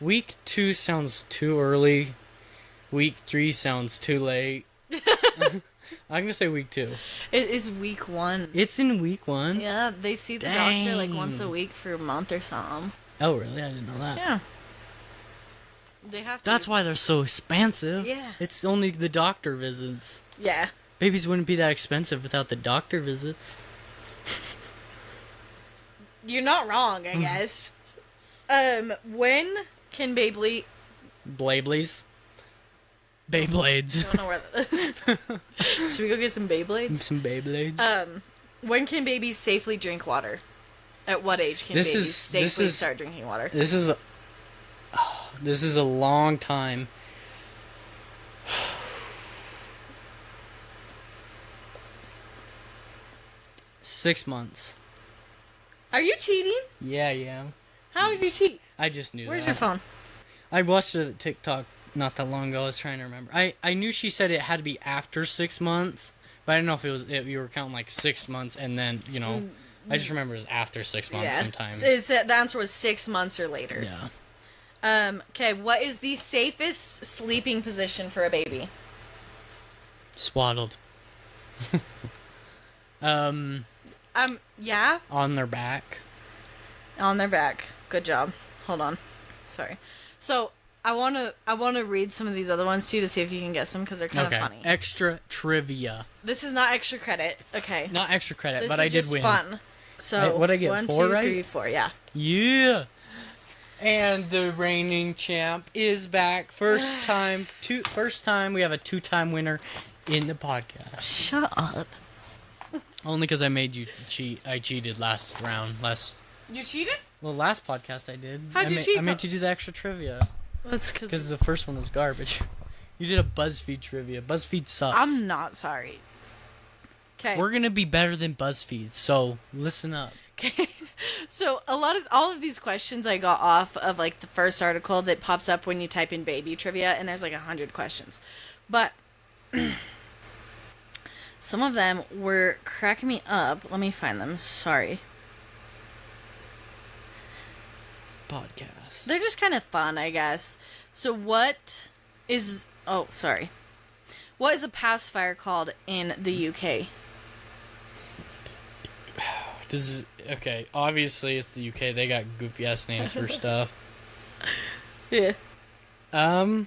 week 2 sounds too early. Week 3 sounds too late. I'm going to say week 2. It is week 1. It's in week 1? Yeah, they see the doctor like once a week for a month or something. Oh, really? I didn't know that. Yeah. They have to. That's why they're so expensive. Yeah. It's only the doctor visits. Yeah. Babies wouldn't be that expensive without the doctor visits. You're not wrong, I guess. When can Beyblade... Beyblades? Beyblades. I don't know where... Should we go get some Beyblades? Some Beyblades. When can babies safely drink water? At what age can babies safely start drinking water? This is a long time. Six months. Are you cheating? Yeah, yeah. How did you cheat? I just knew Where's that. your phone? I watched a TikTok not that long ago. I was trying to remember. I knew she said it had to be after 6 months, but I didn't know if you were counting like 6 months and then, I just remember it was after 6 months sometime. The answer was 6 months or later. Yeah. Okay, what is the safest sleeping position for a baby? Swaddled. Yeah? On their back. On their back. Good job. Hold on. Sorry. So, I want to read some of these other ones too to see if you can guess them because they're kind of funny. Extra trivia. This is not extra credit. Okay. Not extra credit, This but is I did just win. fun. So, What'd I get, 1, 4 2, right? 3, 4, yeah. Yeah. And the reigning champ is back. First time we have a 2-time winner in the podcast. Shut up. Only because I made you cheat. I cheated last round. You cheated? Well, last podcast I did. How'd you cheat? I made you do the extra trivia. That's Because the first one was garbage. You did a BuzzFeed trivia. BuzzFeed sucks. I'm not sorry. Okay. We're gonna be better than BuzzFeed, so listen up. Okay. So all of these questions I got off of like the first article that pops up when you type in baby trivia, and there's like 100 questions, but some of them were cracking me up. Let me find them. Sorry. Podcast. They're just kind of fun, I guess. So what is... Oh, sorry. What is a pacifier called in the UK? Okay, obviously it's the UK. They got goofy ass names for stuff. Yeah. Oh,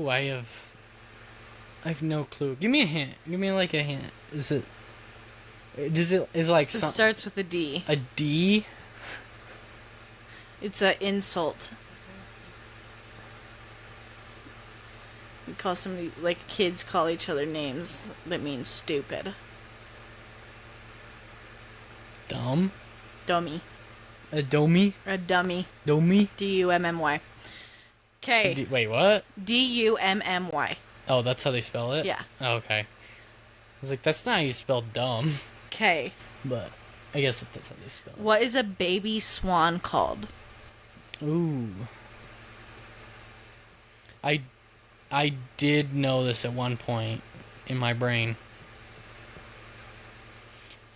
I have no clue. Give me a hint. Give me like a hint. Is it like It starts with a D. a D? It's an insult. We call somebody, like kids call each other names that mean stupid. Dumb? Dummy. A dummy? A dummy. Dummy? D-U-M-M-Y. Okay. Wait, what? Dummy. Oh, that's how they spell it? Yeah. Oh, okay. I was like, that's not how you spell dumb. Okay. But I guess if that's how they spell it. What is a baby swan called? Ooh. I did know this at one point in my brain.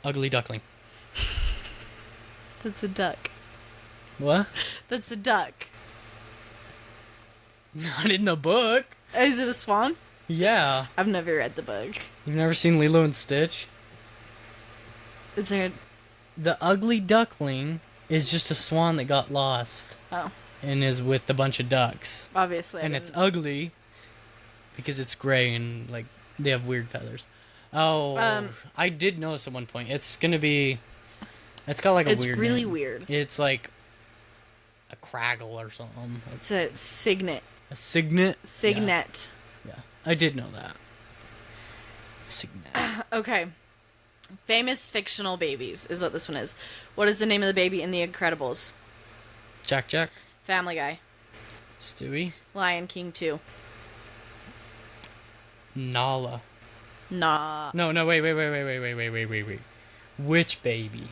Ugly duckling. That's a duck. What? That's a duck. Not in the book. Is it a swan? Yeah. I've never read the book. You've never seen Lilo and Stitch? Is there? The ugly duckling is just a swan that got lost Oh, and is with a bunch of ducks. obviously. I And it's didn't- ugly because it's gray and like they have weird feathers. Oh, I did notice at one point. It's gonna be. It's got like a It's weird. really name. weird. It's like a craggle or something. It's a signet. A signet. Signet. Yeah, I did know that. Signet. Okay. Famous fictional babies is what this one is. What is the name of the baby in The Incredibles? Jack. Family Guy. Stewie. Lion King 2. Nala. Nah. No, wait. Which baby?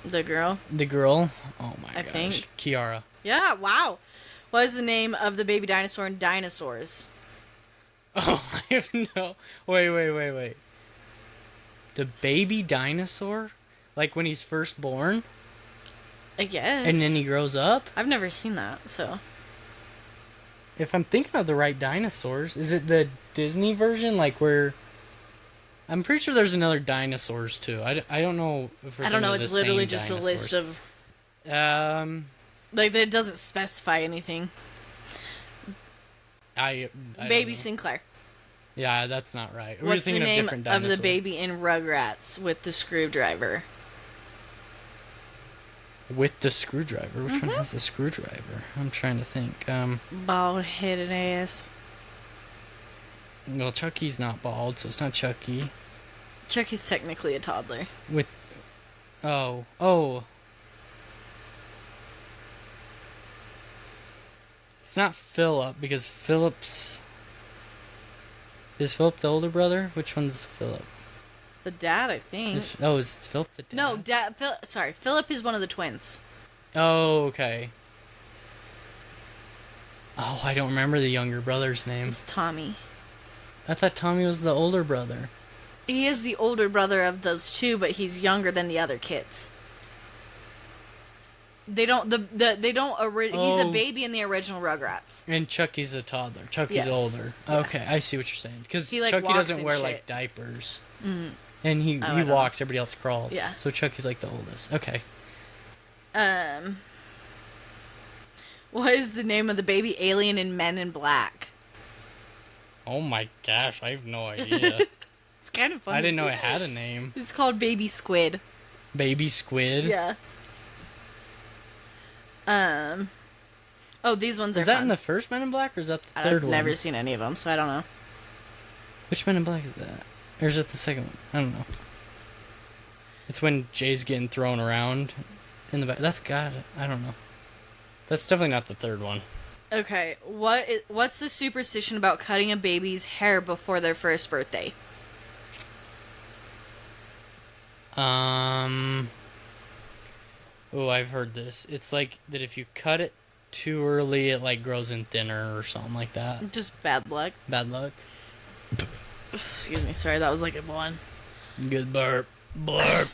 The girl? The girl? Oh my I gosh. think. Kiara. Yeah, wow. What is the name of the baby dinosaur in Dinosaurs? Oh, I have no. Wait. The baby dinosaur? Like when he's first born? I guess. And then he grows up? I've never seen that, so. If I'm thinking of the right dinosaurs, is it the Disney version? Like where. I'm pretty sure there's another dinosaurs too. I don't know if we're I don't know, thinking of it's the literally same just a dinosaurs. list of. Like, it doesn't specify anything. I Baby don't know. Sinclair. Yeah, that's not right. We're What's the thinking name different of dinosaurs. the baby in Rugrats with the screwdriver? With the screwdriver. Which Mm-hmm. one has the screwdriver? I'm trying to think. Bald-headed ass. Well, Chucky's not bald, so it's not Chucky. Chucky's technically a toddler. With. Oh. It's not Philip, because Philip's. Is Philip the older brother? Which one's Philip? The dad, I think. Is Philip the dad? No, sorry, Philip is one of the twins. Oh, okay. Oh, I don't remember the younger brother's name. It's Tommy. I thought Tommy was the older brother. He is the older brother of those two, but he's younger than the other kids. They don't. He's a Oh. baby in the original Rugrats. And Chucky's a toddler. Chucky's Yes. older. Yeah. Okay, I see what you're saying. Because He, like, Chucky walks doesn't and wear shit. like diapers, Mm. and he I don't know. walks. Everybody else crawls. Yeah. So Chucky's like the oldest. Okay. What is the name of the baby alien in Men in Black? Oh my gosh, I have no idea. It's kind of funny. I didn't know it had a name. It's called Baby Squid. Baby Squid. Yeah. Oh, these ones are Is that fun. in the first Men in Black, or is that the third I've one? never seen any of them, so I don't know. Which Men in Black is that? Or is it the second one? I don't know. It's when Jay's getting thrown around in the back. I don't know. That's definitely not the third one. Okay, what's the superstition about cutting a baby's hair before their first birthday? Oh, I've heard this. It's like that if you cut it too early, it like grows in thinner or something like that. Just bad luck. Bad luck. Excuse me. Sorry, that was like a one. Good burp. Blurp.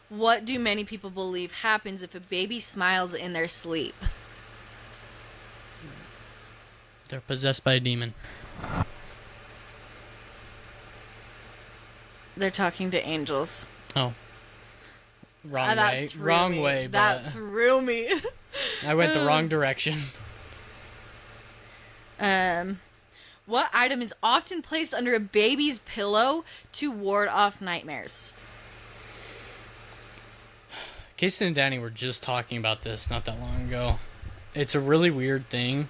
What do many people believe happens if a baby smiles in their sleep? They're possessed by a demon. They're talking to angels. Oh. Wrong That way. threw Wrong me. way, That but threw me. I went the wrong direction. What item is often placed under a baby's pillow to ward off nightmares? Casey and Danny were just talking about this not that long ago. It's a really weird thing.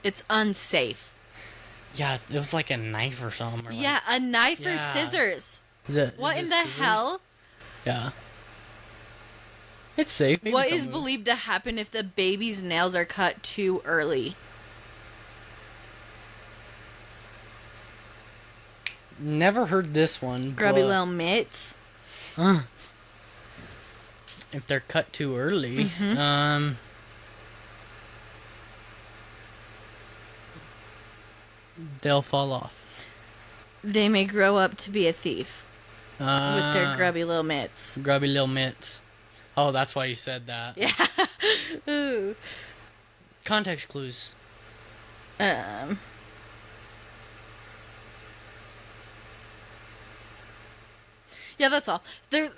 It's unsafe. Yeah, it was like a knife or something. Or Yeah, a knife or Yeah. scissors. Is it, What is in it the scissors? hell? Yeah. It's safe. Babies What don't is move. believed to happen if the baby's nails are cut too early? Never heard this one. Grubby but, little mitts. if they're cut too early, Mm-hmm. They'll fall off. They may grow up to be a thief with their Ah, grubby little mitts. grubby little mitts. Oh, that's why you said that. Yeah. Ooh. Context clues. Yeah, that's all. There's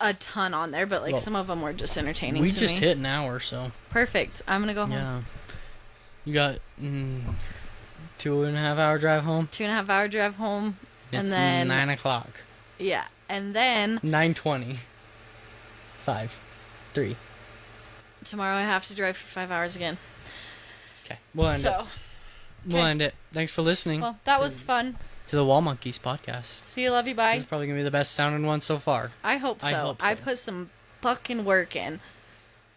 a ton on there, but like Well, some of them were just entertaining We to just me. hit an hour, so Perfect. I'm gonna go home. yeah. You got 2.5 hour drive home. 2.5 hour drive home, and It's then 9 o'clock. yeah, and then 9:20. 5, 3. tomorrow I have to drive for 5 hours again. Okay, we'll end it. So, We'll end it. Thanks for listening well, that was fun. to the Wall Monkeys podcast. See you, love you, bye. This is probably gonna be the best sounding one so far. I hope so. I hope I so. put some fucking work in.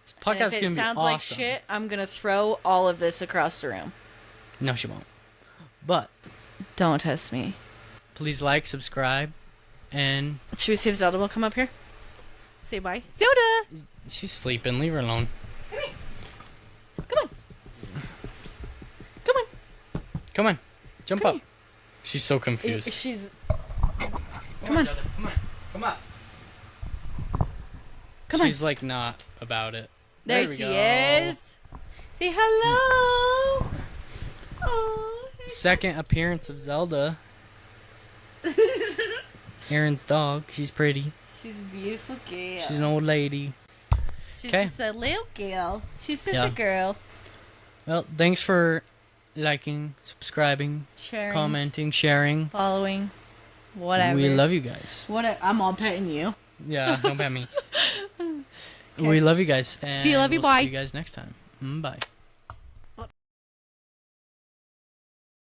This And podcast if is it gonna be sounds awesome. like shit, I'm gonna throw all of this across the room. No, she won't. But Don't test me. please like, subscribe, and Should we see if Zelda will come up here? Say bye. Zelda! she's sleeping. Leave her alone. Come on. Come on. Come on, jump Come up. here. She's so confused. She's. Come on. Zelda. Come on, come on. Come on. She's like not about it. There we she go. is. Say hello. Oh. Second appearance of Zelda. Aaron's dog. She's pretty. She's a beautiful girl. She's an old lady. She's 'Kay. just a little girl. She's just Yeah. a girl. Well, thanks for liking, subscribing, Sharing. commenting, sharing. Following. Whatever. We love you guys. I'm all petting you. Yeah, don't bet me. We love you guys. And See you, love you, we'll bye. See you guys next time. Bye.